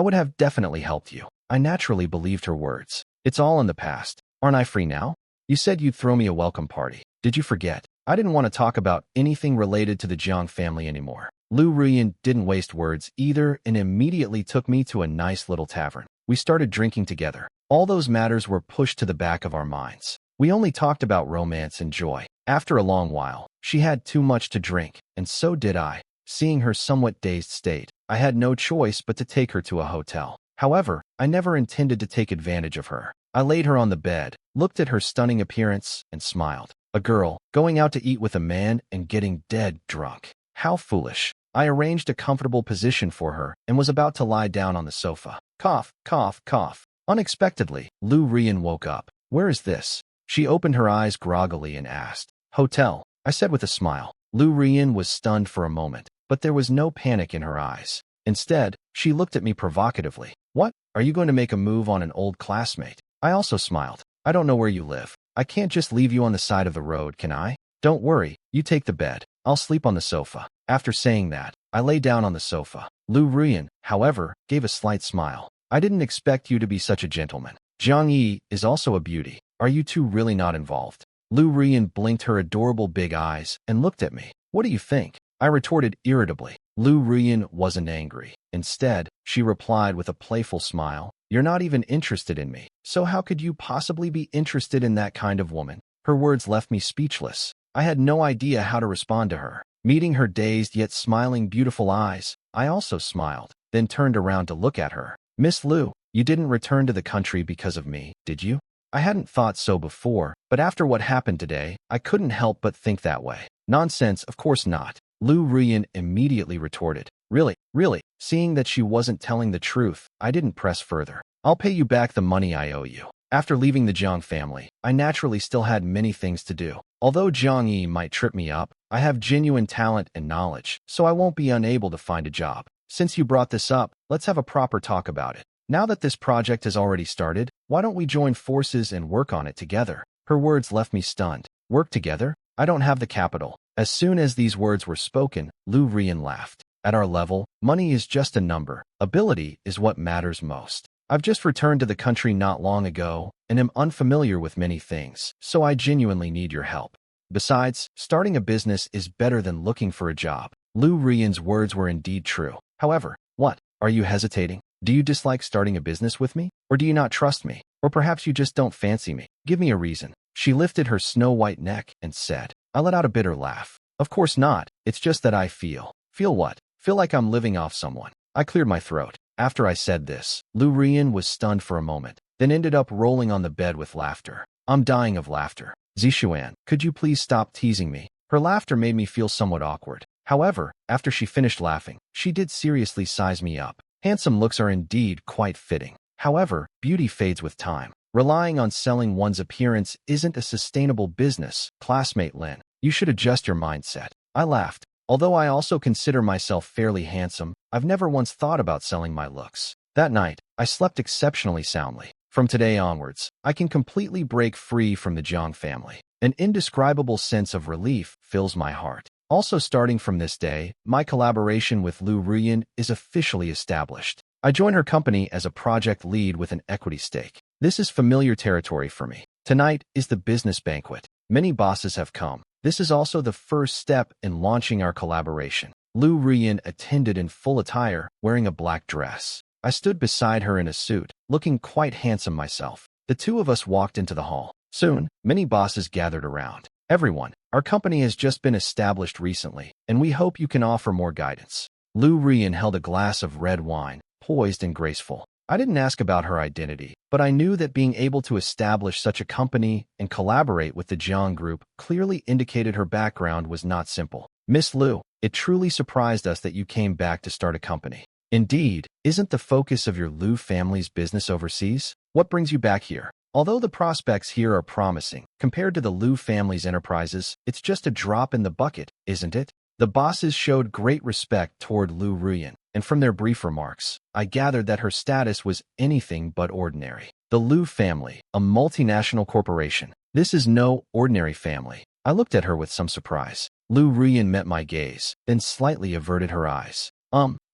would have definitely helped you. I naturally believed her words. It's all in the past. Aren't I free now? You said you'd throw me a welcome party. Did you forget? I didn't want to talk about anything related to the Jiang family anymore. Lu Ruiyan didn't waste words either and immediately took me to a nice little tavern. We started drinking together. All those matters were pushed to the back of our minds. We only talked about romance and joy. After a long while, she had too much to drink, and so did I. Seeing her somewhat dazed state, I had no choice but to take her to a hotel. However, I never intended to take advantage of her. I laid her on the bed, looked at her stunning appearance, and smiled. A girl, going out to eat with a man and getting dead drunk. How foolish. I arranged a comfortable position for her and was about to lie down on the sofa. Cough, cough, cough. Unexpectedly, Lu Ruiyan woke up. Where is this? She opened her eyes groggily and asked. Hotel, I said with a smile. Lu Ruiyan was stunned for a moment, but there was no panic in her eyes. Instead, she looked at me provocatively. What? Are you going to make a move on an old classmate? I also smiled. I don't know where you live. I can't just leave you on the side of the road, can I? Don't worry, you take the bed. I'll sleep on the sofa. After saying that, I lay down on the sofa. Lu Ruiyan, however, gave a slight smile. I didn't expect you to be such a gentleman. Jiang Yi is also a beauty. Are you two really not involved? Lu Ruiyan blinked her adorable big eyes and looked at me. What do you think? I retorted irritably. Lu Ruiyan wasn't angry. Instead, she replied with a playful smile. You're not even interested in me, so how could you possibly be interested in that kind of woman? Her words left me speechless. I had no idea how to respond to her. Meeting her dazed yet smiling beautiful eyes, I also smiled, then turned around to look at her. Miss Lu, you didn't return to the country because of me, did you? I hadn't thought so before, but after what happened today, I couldn't help but think that way. Nonsense, of course not. Lu Ruiyan immediately retorted. Really, seeing that she wasn't telling the truth, I didn't press further. I'll pay you back the money I owe you. After leaving the Jiang family, I naturally still had many things to do. Although Jiang Yi might trip me up, I have genuine talent and knowledge, so I won't be unable to find a job. Since you brought this up, let's have a proper talk about it. Now that this project has already started, why don't we join forces and work on it together? Her words left me stunned. Work together? I don't have the capital. As soon as these words were spoken, Lu Rian laughed. At our level, money is just a number. Ability is what matters most. I've just returned to the country not long ago and am unfamiliar with many things, so I genuinely need your help. Besides, starting a business is better than looking for a job. Lu Rian's words were indeed true. However, what? Are you hesitating? Do you dislike starting a business with me? Or do you not trust me? Or perhaps you just don't fancy me? Give me a reason. She lifted her snow-white neck and said. I let out a bitter laugh. Of course not. It's just that I feel. Feel what? Feel like I'm living off someone. I cleared my throat. After I said this, Lu Rian was stunned for a moment, then ended up rolling on the bed with laughter. I'm dying of laughter. Zixuan, could you please stop teasing me? Her laughter made me feel somewhat awkward. However, after she finished laughing, she did seriously size me up. Handsome looks are indeed quite fitting. However, beauty fades with time. Relying on selling one's appearance isn't a sustainable business. Classmate Lin, you should adjust your mindset. I laughed. Although I also consider myself fairly handsome, I've never once thought about selling my looks. That night, I slept exceptionally soundly. From today onwards, I can completely break free from the Jiang family. An indescribable sense of relief fills my heart. Also starting from this day, my collaboration with Lu Rian is officially established. I join her company as a project lead with an equity stake. This is familiar territory for me. Tonight is the business banquet. Many bosses have come. This is also the first step in launching our collaboration. Lu Rian attended in full attire, wearing a black dress. I stood beside her in a suit, looking quite handsome myself. The two of us walked into the hall. Soon, many bosses gathered around. Everyone, our company has just been established recently, and we hope you can offer more guidance. Lu Rian held a glass of red wine, poised and graceful. I didn't ask about her identity, but I knew that being able to establish such a company and collaborate with the Jiang Group clearly indicated her background was not simple. Miss Lu, it truly surprised us that you came back to start a company. Indeed, isn't the focus of your Lu family's business overseas? What brings you back here? Although the prospects here are promising, compared to the Lu family's enterprises, it's just a drop in the bucket, isn't it? The bosses showed great respect toward Lu Rian, and from their brief remarks, I gathered that her status was anything but ordinary. The Lu family, a multinational corporation. This is no ordinary family. I looked at her with some surprise. Lu Rian met my gaze, then slightly averted her eyes.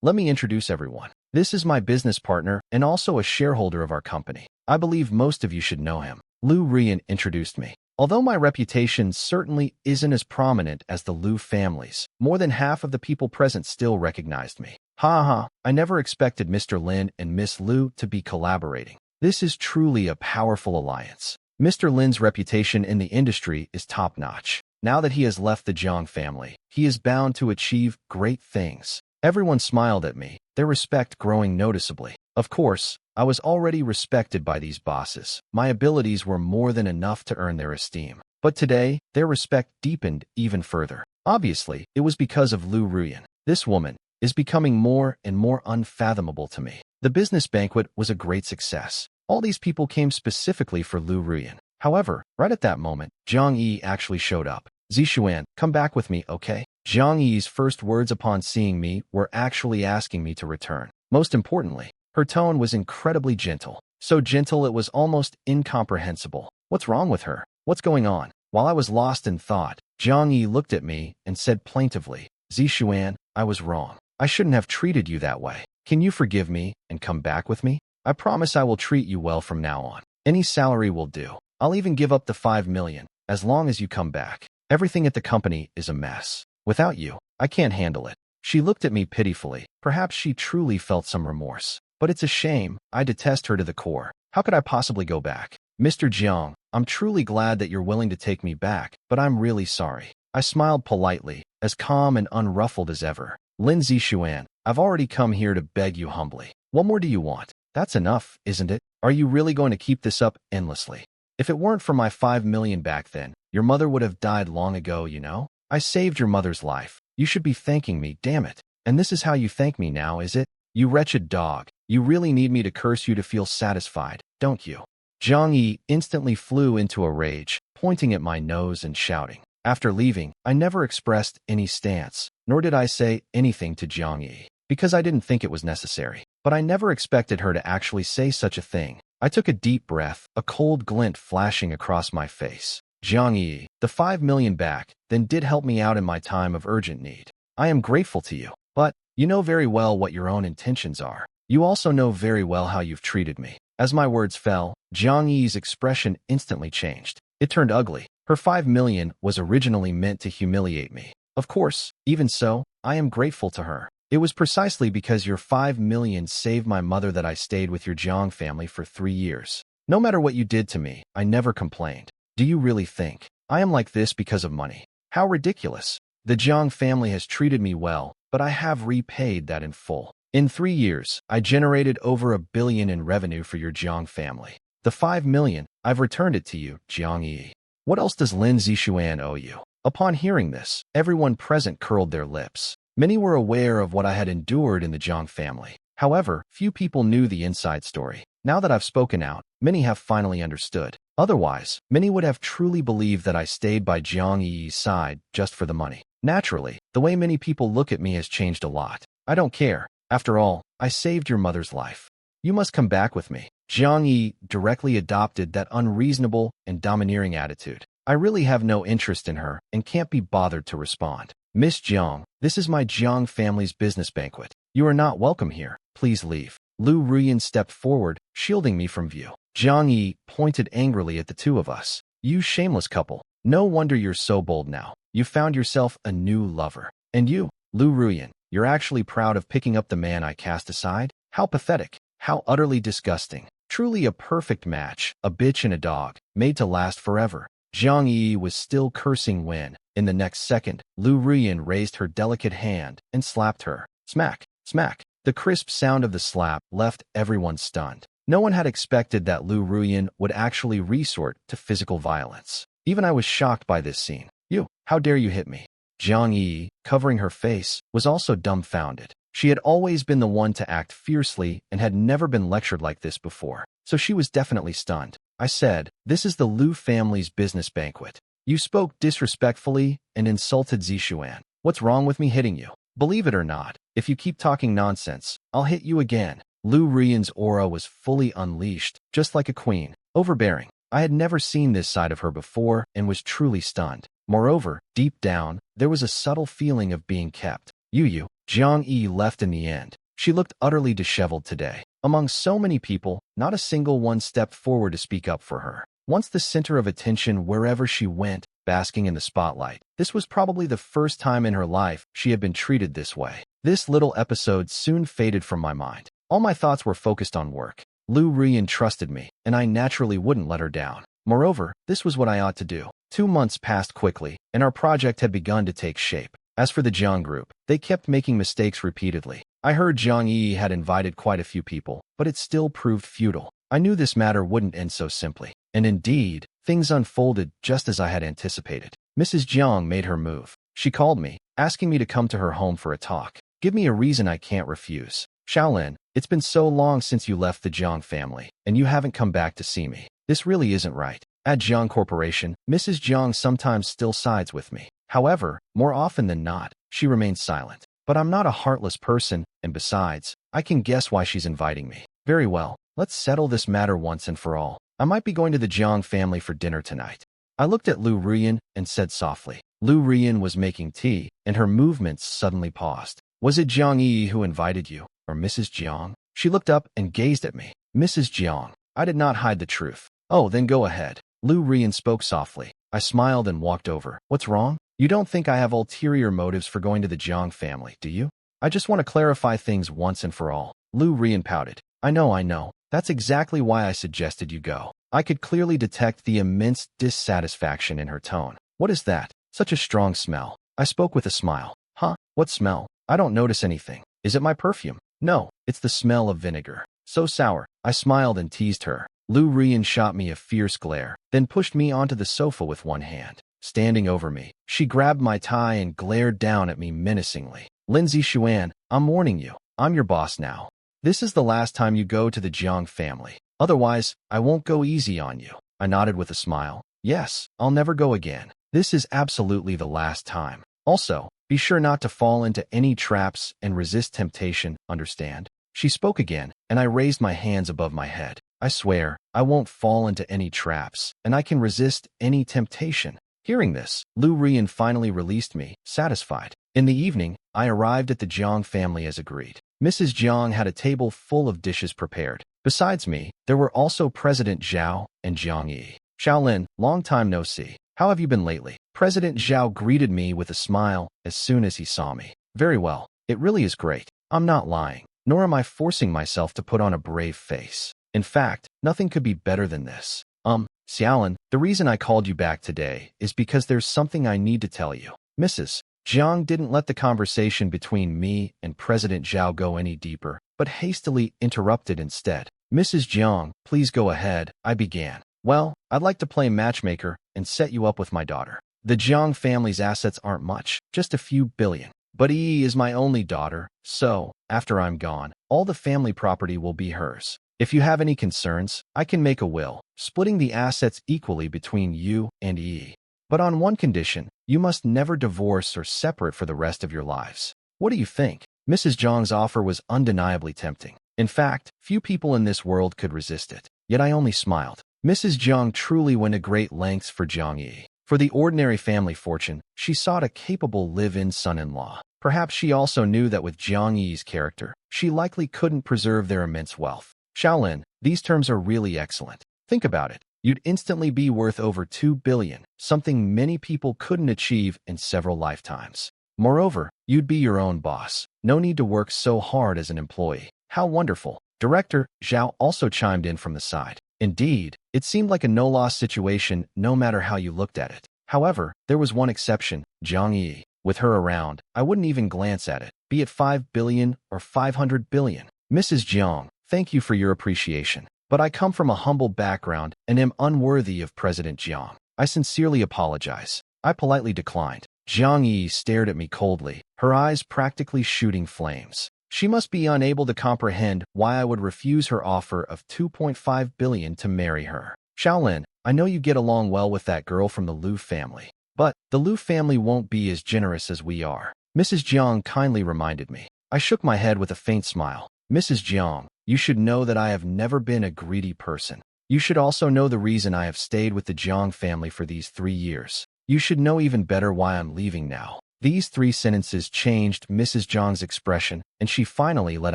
Let me introduce everyone. This is my business partner and also a shareholder of our company. I believe most of you should know him. Lu Rian introduced me. Although my reputation certainly isn't as prominent as the Lu families, more than half of the people present still recognized me. I never expected Mr. Lin and Miss Lu to be collaborating. This is truly a powerful alliance. Mr. Lin's reputation in the industry is top-notch. Now that he has left the Jiang family, he is bound to achieve great things. Everyone smiled at me, their respect growing noticeably. Of course, I was already respected by these bosses. My abilities were more than enough to earn their esteem. But today, their respect deepened even further. Obviously, it was because of Lu Rian. This woman is becoming more and more unfathomable to me. The business banquet was a great success. All these people came specifically for Lu Rian. However, right at that moment, Jiang Yi actually showed up. Zixuan, come back with me, okay? Jiang Yi's first words upon seeing me were actually asking me to return. Most importantly, her tone was incredibly gentle. So gentle it was almost incomprehensible. What's wrong with her? What's going on? While I was lost in thought, Jiang Yi looked at me and said plaintively, Zixuan, I was wrong. I shouldn't have treated you that way. Can you forgive me and come back with me? I promise I will treat you well from now on. Any salary will do. I'll even give up the 5 million, as long as you come back. Everything at the company is a mess. Without you, I can't handle it. She looked at me pitifully. Perhaps she truly felt some remorse. But it's a shame. I detest her to the core. How could I possibly go back? Mr. Jiang, I'm truly glad that you're willing to take me back, but I'm really sorry. I smiled politely, as calm and unruffled as ever. Lin Zixuan, I've already come here to beg you humbly. What more do you want? That's enough, isn't it? Are you really going to keep this up endlessly? If it weren't for my 5 million back then, your mother would have died long ago, you know? I saved your mother's life. You should be thanking me, damn it. And this is how you thank me now, is it? You wretched dog. You really need me to curse you to feel satisfied, don't you? Jiang Yi instantly flew into a rage, pointing at my nose and shouting. After leaving, I never expressed any stance, nor did I say anything to Jiang Yi, because I didn't think it was necessary. But I never expected her to actually say such a thing. I took a deep breath, a cold glint flashing across my face. Jiang Yi, the 5 million back, then did help me out in my time of urgent need. I am grateful to you, but you know very well what your own intentions are. You also know very well how you've treated me. As my words fell, Jiang Yi's expression instantly changed. It turned ugly. Her 5 million was originally meant to humiliate me. Of course, even so, I am grateful to her. It was precisely because your 5 million saved my mother that I stayed with your Jiang family for 3 years. No matter what you did to me, I never complained. Do you really think I am like this because of money? How ridiculous. The Jiang family has treated me well, but I have repaid that in full. In 3 years, I generated over $1 billion in revenue for your Jiang family. The 5 million, I've returned it to you, Jiang Yi. What else does Lin Zixuan owe you? Upon hearing this, everyone present curled their lips. Many were aware of what I had endured in the Jiang family. However, few people knew the inside story. Now that I've spoken out, many have finally understood. Otherwise, many would have truly believed that I stayed by Jiang Yi's side just for the money. Naturally, the way many people look at me has changed a lot. I don't care. After all, I saved your mother's life. You must come back with me. Jiang Yi directly adopted that unreasonable and domineering attitude. I really have no interest in her and can't be bothered to respond. Miss Jiang, this is my Jiang family's business banquet. You are not welcome here. Please leave. Lu Ruyan stepped forward, shielding me from view. Jiang Yi pointed angrily at the two of us. You shameless couple. No wonder you're so bold now. You found yourself a new lover. And you, Lu Ruyan, you're actually proud of picking up the man I cast aside? How pathetic. How utterly disgusting. Truly a perfect match, a bitch and a dog, made to last forever. Jiang Yi was still cursing when, in the next second, Lu Ruyan raised her delicate hand and slapped her. Smack, smack. The crisp sound of the slap left everyone stunned. No one had expected that Lu Ruyan would actually resort to physical violence. Even I was shocked by this scene. You, how dare you hit me? Jiang Yi, covering her face, was also dumbfounded. She had always been the one to act fiercely and had never been lectured like this before, so she was definitely stunned. I said, this is the Lu family's business banquet. You spoke disrespectfully and insulted Zixuan. What's wrong with me hitting you? Believe it or not, if you keep talking nonsense, I'll hit you again. Lu Ruyan's aura was fully unleashed, just like a queen, overbearing. I had never seen this side of her before and was truly stunned. Moreover, deep down, there was a subtle feeling of being kept. Jiang Yi left in the end. She looked utterly disheveled today. Among so many people, not a single one stepped forward to speak up for her. Once the center of attention wherever she went, basking in the spotlight, this was probably the first time in her life she had been treated this way. This little episode soon faded from my mind. All my thoughts were focused on work. Lu Ruyan trusted me, and I naturally wouldn't let her down. Moreover, this was what I ought to do. 2 months passed quickly, and our project had begun to take shape. As for the Jiang group, they kept making mistakes repeatedly. I heard Jiang Yi had invited quite a few people, but it still proved futile. I knew this matter wouldn't end so simply. And indeed, things unfolded just as I had anticipated. Mrs. Jiang made her move. She called me, asking me to come to her home for a talk. Give me a reason I can't refuse. Shaolin, it's been so long since you left the Jiang family, and you haven't come back to see me. This really isn't right. At Jiang Corporation, Mrs. Jiang sometimes still sides with me. However, more often than not, she remains silent. But I'm not a heartless person, and besides, I can guess why she's inviting me. Very well, let's settle this matter once and for all. I might be going to the Jiang family for dinner tonight. I looked at Lu Ruyan and said softly. Lu Ruyan was making tea, and her movements suddenly paused. Was it Jiang Yi who invited you, or Mrs. Jiang? She looked up and gazed at me. Mrs. Jiang. I did not hide the truth. Oh, then go ahead. Lu Ruyan spoke softly. I smiled and walked over. What's wrong? You don't think I have ulterior motives for going to the Jiang family, do you? I just want to clarify things once and for all. Lu Ruyan pouted. I know. That's exactly why I suggested you go. I could clearly detect the immense dissatisfaction in her tone. What is that? Such a strong smell. I spoke with a smile. Huh? What smell? I don't notice anything. Is it my perfume? No, it's the smell of vinegar. So sour. I smiled and teased her. Lu Ruyan shot me a fierce glare, then pushed me onto the sofa with one hand. Standing over me, she grabbed my tie and glared down at me menacingly. Lin Zixuan, I'm warning you. I'm your boss now. This is the last time you go to the Jiang family. Otherwise, I won't go easy on you. I nodded with a smile. Yes, I'll never go again. This is absolutely the last time. Also, be sure not to fall into any traps and resist temptation, understand? She spoke again, and I raised my hands above my head. I swear, I won't fall into any traps, and I can resist any temptation. Hearing this, Lu Rian finally released me, satisfied. In the evening, I arrived at the Jiang family as agreed. Mrs. Jiang had a table full of dishes prepared. Besides me, there were also President Zhao and Jiang Yi. Xiaolin, long time no see. How have you been lately? President Zhao greeted me with a smile as soon as he saw me. Very well. It really is great. I'm not lying, nor am I forcing myself to put on a brave face. In fact, nothing could be better than this. Xiaolin, the reason I called you back today is because there's something I need to tell you. Mrs. Jiang didn't let the conversation between me and President Zhao go any deeper, but hastily interrupted instead. Mrs. Jiang, please go ahead, I began. Well, I'd like to play matchmaker and set you up with my daughter. The Jiang family's assets aren't much, just a few billion. But Yi is my only daughter, so, after I'm gone, all the family property will be hers. If you have any concerns, I can make a will, splitting the assets equally between you and Yi. But on one condition, you must never divorce or separate for the rest of your lives. What do you think? Mrs. Jiang's offer was undeniably tempting. In fact, few people in this world could resist it. Yet I only smiled. Mrs. Jiang truly went to great lengths for Jiang Yi. For the ordinary family fortune, she sought a capable live-in son-in-law. Perhaps she also knew that with Jiang Yi's character, she likely couldn't preserve their immense wealth. Xiaolin, these terms are really excellent. Think about it. You'd instantly be worth over 2 billion, something many people couldn't achieve in several lifetimes. Moreover, you'd be your own boss. No need to work so hard as an employee. How wonderful. Director Zhao also chimed in from the side. Indeed, it seemed like a no-loss situation no matter how you looked at it. However, there was one exception, Jiang Yi. With her around, I wouldn't even glance at it, be it 5 billion or 500 billion. Mrs. Jiang, thank you for your appreciation. But I come from a humble background and am unworthy of President Jiang. I sincerely apologize. I politely declined. Jiang Yi stared at me coldly, her eyes practically shooting flames. She must be unable to comprehend why I would refuse her offer of 2.5 billion to marry her. Xiaolin, I know you get along well with that girl from the Liu family. But the Liu family won't be as generous as we are. Mrs. Jiang kindly reminded me. I shook my head with a faint smile. Mrs. Jiang, you should know that I have never been a greedy person. You should also know the reason I have stayed with the Jiang family for these 3 years. You should know even better why I'm leaving now. These 3 sentences changed Mrs. Jiang's expression, and she finally let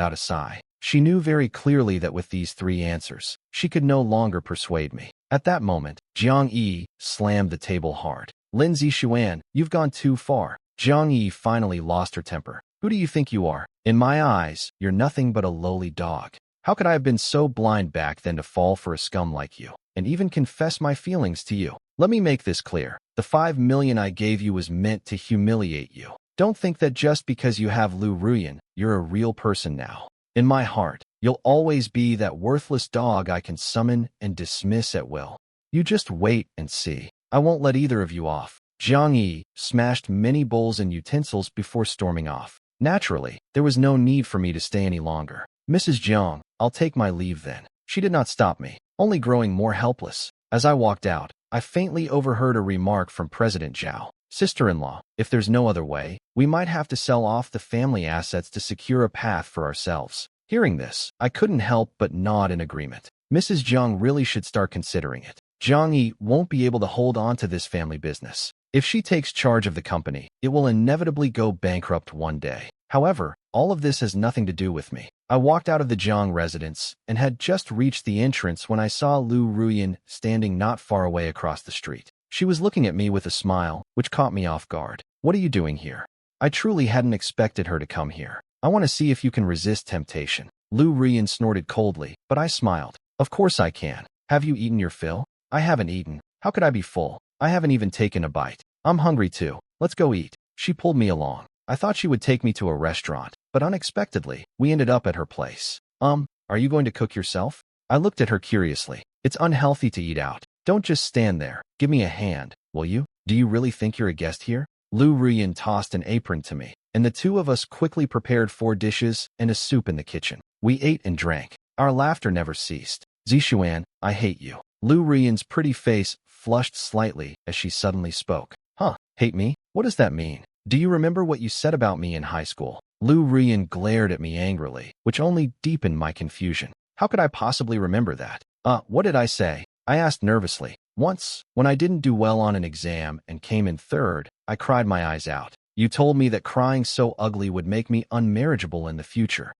out a sigh. She knew very clearly that with these 3 answers, she could no longer persuade me. At that moment, Jiang Yi slammed the table hard. Lindsay Xuan, you've gone too far. Jiang Yi finally lost her temper. Who do you think you are? In my eyes, you're nothing but a lowly dog. How could I have been so blind back then to fall for a scum like you, and even confess my feelings to you? Let me make this clear. The 5 million I gave you was meant to humiliate you. Don't think that just because you have Lu Ruyan, you're a real person now. In my heart, you'll always be that worthless dog I can summon and dismiss at will. You just wait and see. I won't let either of you off. Jiang Yi smashed many bowls and utensils before storming off. Naturally, there was no need for me to stay any longer. Mrs. Jiang, I'll take my leave then. She did not stop me, only growing more helpless. As I walked out, I faintly overheard a remark from President Zhao. Sister-in-law, if there's no other way, we might have to sell off the family assets to secure a path for ourselves. Hearing this, I couldn't help but nod in agreement. Mrs. Jiang really should start considering it. Jiang Yi won't be able to hold on to this family business. If she takes charge of the company, it will inevitably go bankrupt one day. However, all of this has nothing to do with me. I walked out of the Jiang residence and had just reached the entrance when I saw Lu Ruyan standing not far away across the street. She was looking at me with a smile, which caught me off guard. What are you doing here? I truly hadn't expected her to come here. I want to see if you can resist temptation. Lu Ruyan snorted coldly, but I smiled. Of course I can. Have you eaten your fill? I haven't eaten. How could I be full? I haven't even taken a bite. I'm hungry too. Let's go eat. She pulled me along. I thought she would take me to a restaurant, but unexpectedly, we ended up at her place. Are you going to cook yourself? I looked at her curiously. It's unhealthy to eat out. Don't just stand there. Give me a hand, will you? Do you really think you're a guest here? Lu Ruyan tossed an apron to me, and the two of us quickly prepared 4 dishes and a soup in the kitchen. We ate and drank. Our laughter never ceased. Zixuan, I hate you. Lu Rian's pretty face flushed slightly as she suddenly spoke. Huh, hate me? What does that mean? Do you remember what you said about me in high school? Lu Rian glared at me angrily, which only deepened my confusion. How could I possibly remember that? What did I say? I asked nervously. Once, when I didn't do well on an exam and came in third, I cried my eyes out. You told me that crying so ugly would make me unmarriageable in the future.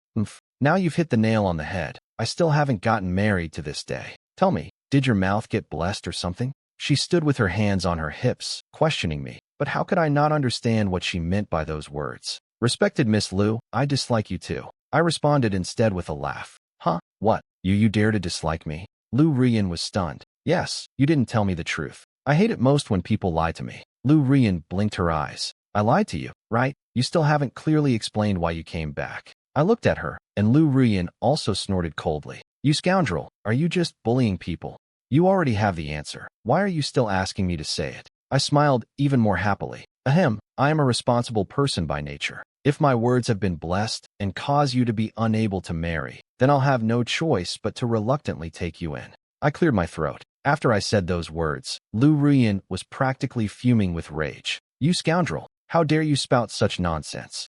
Now you've hit the nail on the head. I still haven't gotten married to this day. Tell me, did your mouth get blessed or something? She stood with her hands on her hips, questioning me, but how could I not understand what she meant by those words? Respected Miss Lu, I dislike you too. I responded instead with a laugh. Huh? What? You dare to dislike me? Lu Rian was stunned. Yes, you didn't tell me the truth. I hate it most when people lie to me. Lu Rian blinked her eyes. I lied to you, right? You still haven't clearly explained why you came back. I looked at her, and Lu Rian also snorted coldly. You scoundrel, are you just bullying people? You already have the answer. Why are you still asking me to say it? I smiled even more happily. Ahem, I am a responsible person by nature. If my words have been blessed and cause you to be unable to marry, then I'll have no choice but to reluctantly take you in. I cleared my throat. After I said those words, Lu Rian was practically fuming with rage. You scoundrel, how dare you spout such nonsense?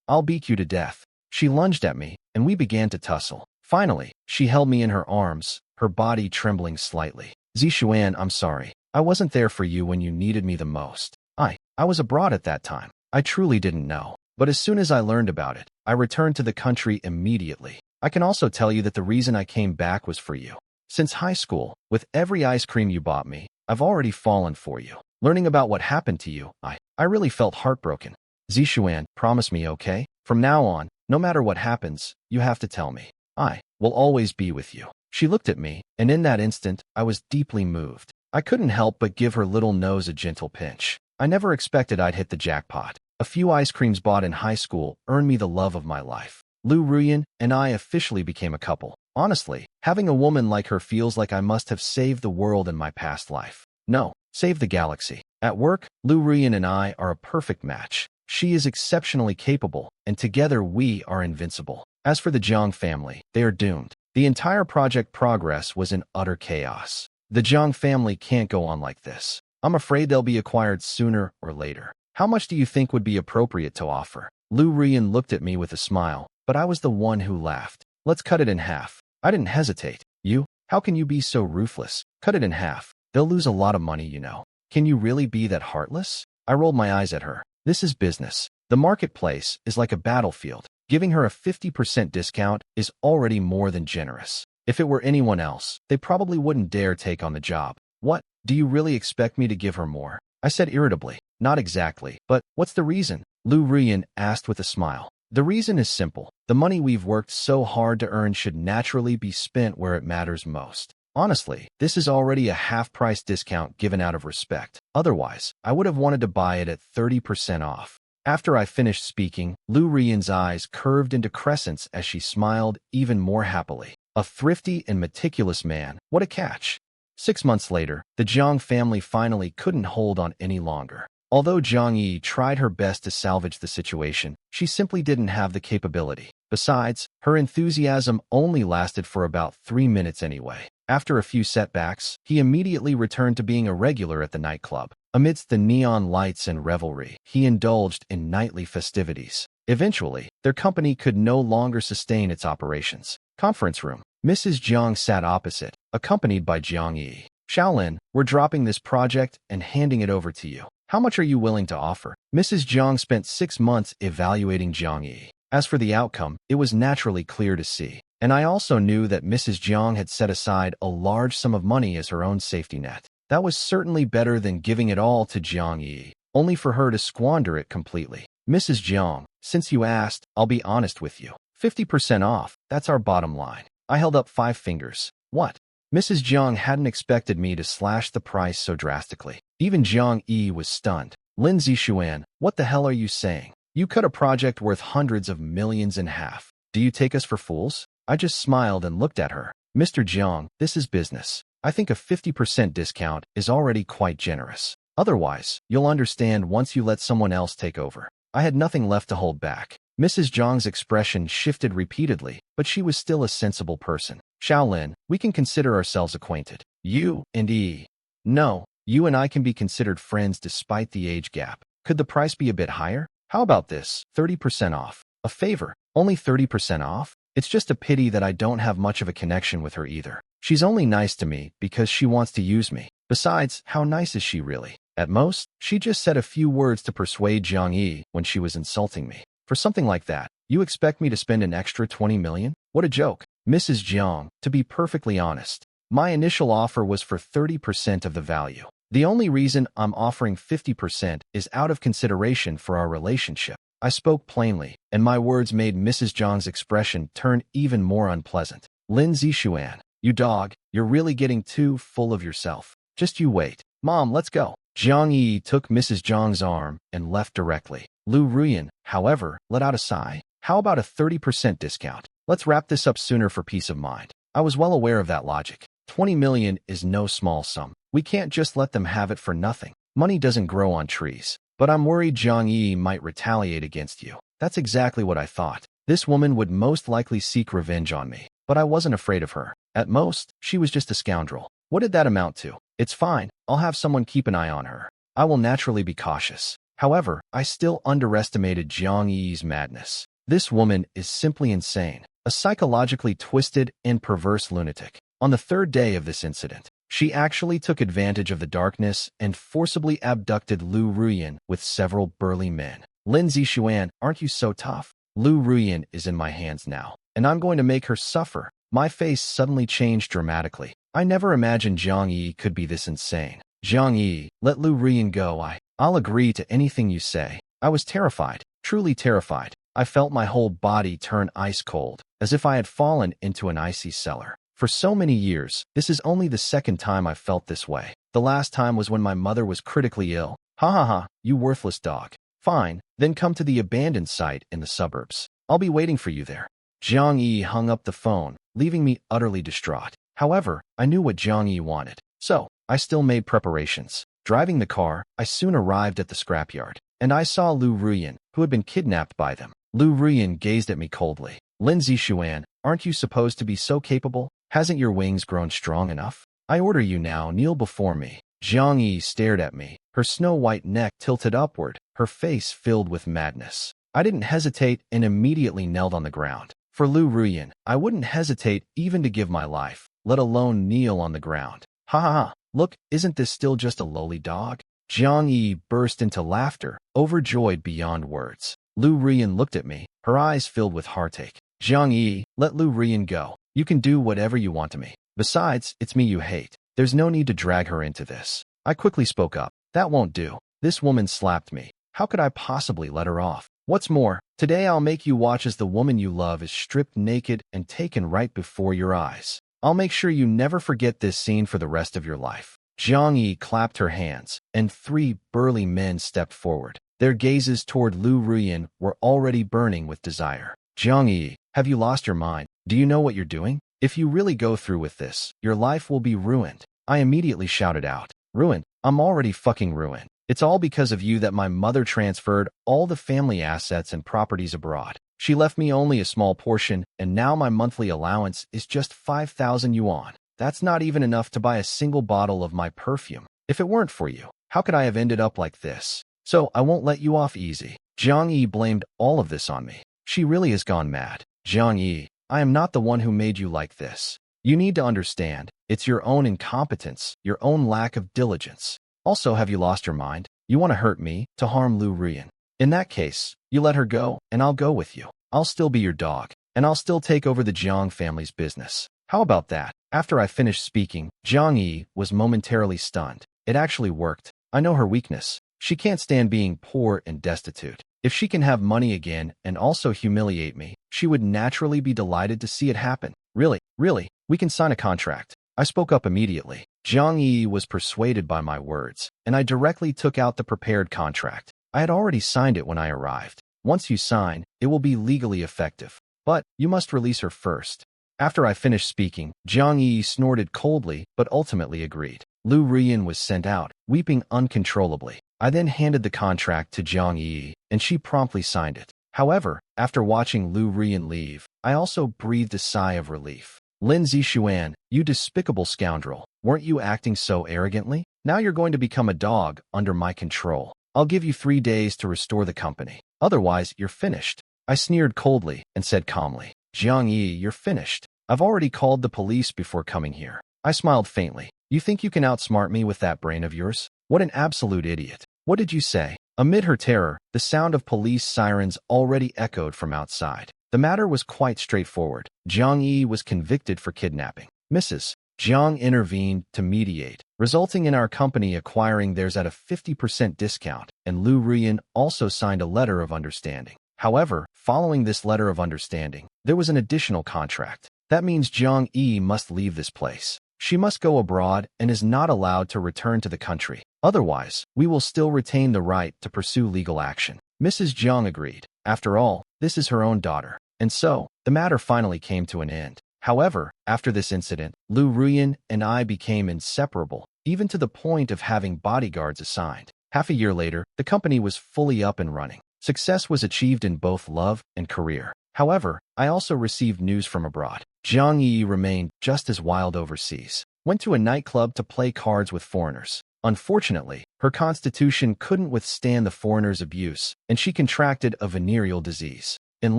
I'll beat you to death. She lunged at me, and we began to tussle. Finally, she held me in her arms, her body trembling slightly. Zixuan, I'm sorry. I wasn't there for you when you needed me the most. I was abroad at that time. I truly didn't know. But as soon as I learned about it, I returned to the country immediately. I can also tell you that the reason I came back was for you. Since high school, with every ice cream you bought me, I've already fallen for you. Learning about what happened to you, I really felt heartbroken. Zixuan, promise me, okay? From now on, no matter what happens, you have to tell me. I will always be with you. She looked at me, and in that instant, I was deeply moved. I couldn't help but give her little nose a gentle pinch. I never expected I'd hit the jackpot. A few ice creams bought in high school earned me the love of my life. Lu Rian and I officially became a couple. Honestly, having a woman like her feels like I must have saved the world in my past life. No, save the galaxy. At work, Lu Rian and I are a perfect match. She is exceptionally capable, and together we are invincible. As for the Jiang family, they are doomed. The entire project progress was in utter chaos. The Jiang family can't go on like this. I'm afraid they'll be acquired sooner or later. How much do you think would be appropriate to offer? Lu Rian looked at me with a smile, but I was the one who laughed. Let's cut it in half. I didn't hesitate. You? How can you be so ruthless? Cut it in half. They'll lose a lot of money, you know. Can you really be that heartless? I rolled my eyes at her. This is business. The marketplace is like a battlefield. Giving her a 50% discount is already more than generous. If it were anyone else, they probably wouldn't dare take on the job. What? Do you really expect me to give her more? I said irritably. Not exactly, but what's the reason? Lu Rian asked with a smile. The reason is simple. The money we've worked so hard to earn should naturally be spent where it matters most. Honestly, this is already a half-price discount given out of respect. Otherwise, I would have wanted to buy it at 30% off. After I finished speaking, Lu Rian's eyes curved into crescents as she smiled even more happily. A thrifty and meticulous man. What a catch. 6 months later, the Jiang family finally couldn't hold on any longer. Although Jiang Yi tried her best to salvage the situation, she simply didn't have the capability. Besides, her enthusiasm only lasted for about 3 minutes anyway. After a few setbacks, he immediately returned to being a regular at the nightclub. Amidst the neon lights and revelry, he indulged in nightly festivities. Eventually, their company could no longer sustain its operations. Conference room. Mrs. Jiang sat opposite, accompanied by Jiang Yi. Shaolin, we're dropping this project and handing it over to you. How much are you willing to offer? Mrs. Jiang spent 6 months evaluating Jiang Yi. As for the outcome, it was naturally clear to see. And I also knew that Mrs. Jiang had set aside a large sum of money as her own safety net. That was certainly better than giving it all to Jiang Yi, only for her to squander it completely. Mrs. Jiang, since you asked, I'll be honest with you. 50% off, that's our bottom line. I held up 5 fingers. What? Mrs. Jiang hadn't expected me to slash the price so drastically. Even Jiang Yi was stunned. Lin Zixuan, what the hell are you saying? You cut a project worth hundreds of millions in half. Do you take us for fools? I just smiled and looked at her. Mr. Jiang, this is business. I think a 50% discount is already quite generous. Otherwise, you'll understand once you let someone else take over. I had nothing left to hold back. Mrs. Jiang's expression shifted repeatedly, but she was still a sensible person. Shaolin, we can consider ourselves acquainted. You and E. No, you and I can be considered friends despite the age gap. Could the price be a bit higher? How about this? 30% off. A favor. Only 30% off? It's just a pity that I don't have much of a connection with her either. She's only nice to me because she wants to use me. Besides, how nice is she really? At most, she just said a few words to persuade Jiang Yi when she was insulting me. For something like that, you expect me to spend an extra 20 million? What a joke. Mrs. Jiang, to be perfectly honest, my initial offer was for 30% of the value. The only reason I'm offering 50% is out of consideration for our relationship. I spoke plainly, and my words made Mrs. Jiang's expression turn even more unpleasant. Lin Zixuan, you dog, you're really getting too full of yourself. Just you wait. Mom, let's go. Jiang Yi took Mrs. Jiang's arm and left directly. Lu Ruyan, however, let out a sigh. How about a 30% discount? Let's wrap this up sooner for peace of mind. I was well aware of that logic. 20 million is no small sum. We can't just let them have it for nothing. Money doesn't grow on trees. But I'm worried Jiang Yi might retaliate against you. That's exactly what I thought. This woman would most likely seek revenge on me. But I wasn't afraid of her. At most, she was just a scoundrel. What did that amount to? It's fine. I'll have someone keep an eye on her. I will naturally be cautious. However, I still underestimated Jiang Yi's madness. This woman is simply insane. A psychologically twisted and perverse lunatic. On the third day of this incident, she actually took advantage of the darkness and forcibly abducted Lu Ruyan with several burly men. Lin Zixuan, aren't you so tough? Lu Ruyan is in my hands now, and I'm going to make her suffer. My face suddenly changed dramatically. I never imagined Jiang Yi could be this insane. Jiang Yi, let Lu Ruyan go. I'll agree to anything you say. I was terrified, truly terrified. I felt my whole body turn ice cold, as if I had fallen into an icy cellar. For so many years, this is only the second time I've felt this way. The last time was when my mother was critically ill. Ha ha ha, you worthless dog. Fine, then come to the abandoned site in the suburbs. I'll be waiting for you there. Jiang Yi hung up the phone, leaving me utterly distraught. However, I knew what Jiang Yi wanted, so I still made preparations. Driving the car, I soon arrived at the scrapyard, and I saw Lu Ruyan, who had been kidnapped by them. Lu Ruyan gazed at me coldly. Lin Zixuan, aren't you supposed to be so capable? Hasn't your wings grown strong enough? I order you now, kneel before me. Jiang Yi stared at me, her snow-white neck tilted upward, her face filled with madness. I didn't hesitate and immediately knelt on the ground. For Lu Ruyan, I wouldn't hesitate even to give my life, let alone kneel on the ground. Ha ha ha, look, isn't this still just a lowly dog? Jiang Yi burst into laughter, overjoyed beyond words. Lu Ruyan looked at me, her eyes filled with heartache. Jiang Yi, let Lu Ruyan go. You can do whatever you want to me. Besides, it's me you hate. There's no need to drag her into this. I quickly spoke up. That won't do. This woman slapped me. How could I possibly let her off? What's more, today I'll make you watch as the woman you love is stripped naked and taken right before your eyes. I'll make sure you never forget this scene for the rest of your life. Jiang Yi clapped her hands, and 3 burly men stepped forward. Their gazes toward Lu Ruyan were already burning with desire. Jiang Yi, have you lost your mind? Do you know what you're doing? If you really go through with this, your life will be ruined. I immediately shouted out. Ruined? I'm already fucking ruined. It's all because of you that my mother transferred all the family assets and properties abroad. She left me only a small portion, and now my monthly allowance is just 5,000 yuan. That's not even enough to buy a single bottle of my perfume. If it weren't for you, how could I have ended up like this? So I won't let you off easy. Jiang Yi blamed all of this on me. She really has gone mad. Jiang Yi, I am not the one who made you like this. You need to understand, it's your own incompetence, your own lack of diligence. Also, have you lost your mind? You want to hurt me, to harm Lu Ruyan. In that case, you let her go, and I'll go with you. I'll still be your dog, and I'll still take over the Jiang family's business. How about that? After I finished speaking, Jiang Yi was momentarily stunned. It actually worked. I know her weakness. She can't stand being poor and destitute. If she can have money again and also humiliate me, she would naturally be delighted to see it happen. Really, we can sign a contract. I spoke up immediately. Jiang Yi was persuaded by my words, and I directly took out the prepared contract. I had already signed it when I arrived. Once you sign, it will be legally effective. But you must release her first. After I finished speaking, Jiang Yi snorted coldly but ultimately agreed. Lu Ruyan was sent out, weeping uncontrollably. I then handed the contract to Jiang Yi, and she promptly signed it. However, after watching Lu Rian leave, I also breathed a sigh of relief. Lin Zixuan, you despicable scoundrel, weren't you acting so arrogantly? Now you're going to become a dog under my control. I'll give you 3 days to restore the company. Otherwise, you're finished. I sneered coldly and said calmly, Jiang Yi, you're finished. I've already called the police before coming here. I smiled faintly. You think you can outsmart me with that brain of yours? What an absolute idiot. What did you say? Amid her terror, the sound of police sirens already echoed from outside. The matter was quite straightforward. Jiang Yi was convicted for kidnapping. Mrs. Jiang intervened to mediate, resulting in our company acquiring theirs at a 50% discount, and Lu Rian also signed a letter of understanding. However, following this letter of understanding, there was an additional contract. That means Jiang Yi must leave this place. She must go abroad and is not allowed to return to the country. Otherwise, we will still retain the right to pursue legal action. Mrs. Jiang agreed. After all, this is her own daughter. And so, the matter finally came to an end. However, after this incident, Lu Rian and I became inseparable, even to the point of having bodyguards assigned. Half a year later, the company was fully up and running. Success was achieved in both love and career. However, I also received news from abroad. Jiang Yi remained just as wild overseas. Went to a nightclub to play cards with foreigners. Unfortunately, her constitution couldn't withstand the foreigners' abuse, and she contracted a venereal disease. In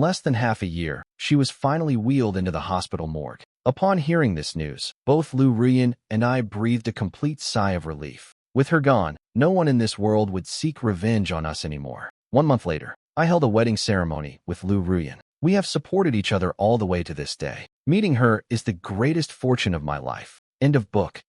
less than half a year, she was finally wheeled into the hospital morgue. Upon hearing this news, both Lu Rian and I breathed a complete sigh of relief. With her gone, no one in this world would seek revenge on us anymore. 1 month later, I held a wedding ceremony with Lu Rian. We have supported each other all the way to this day. Meeting her is the greatest fortune of my life. End of book.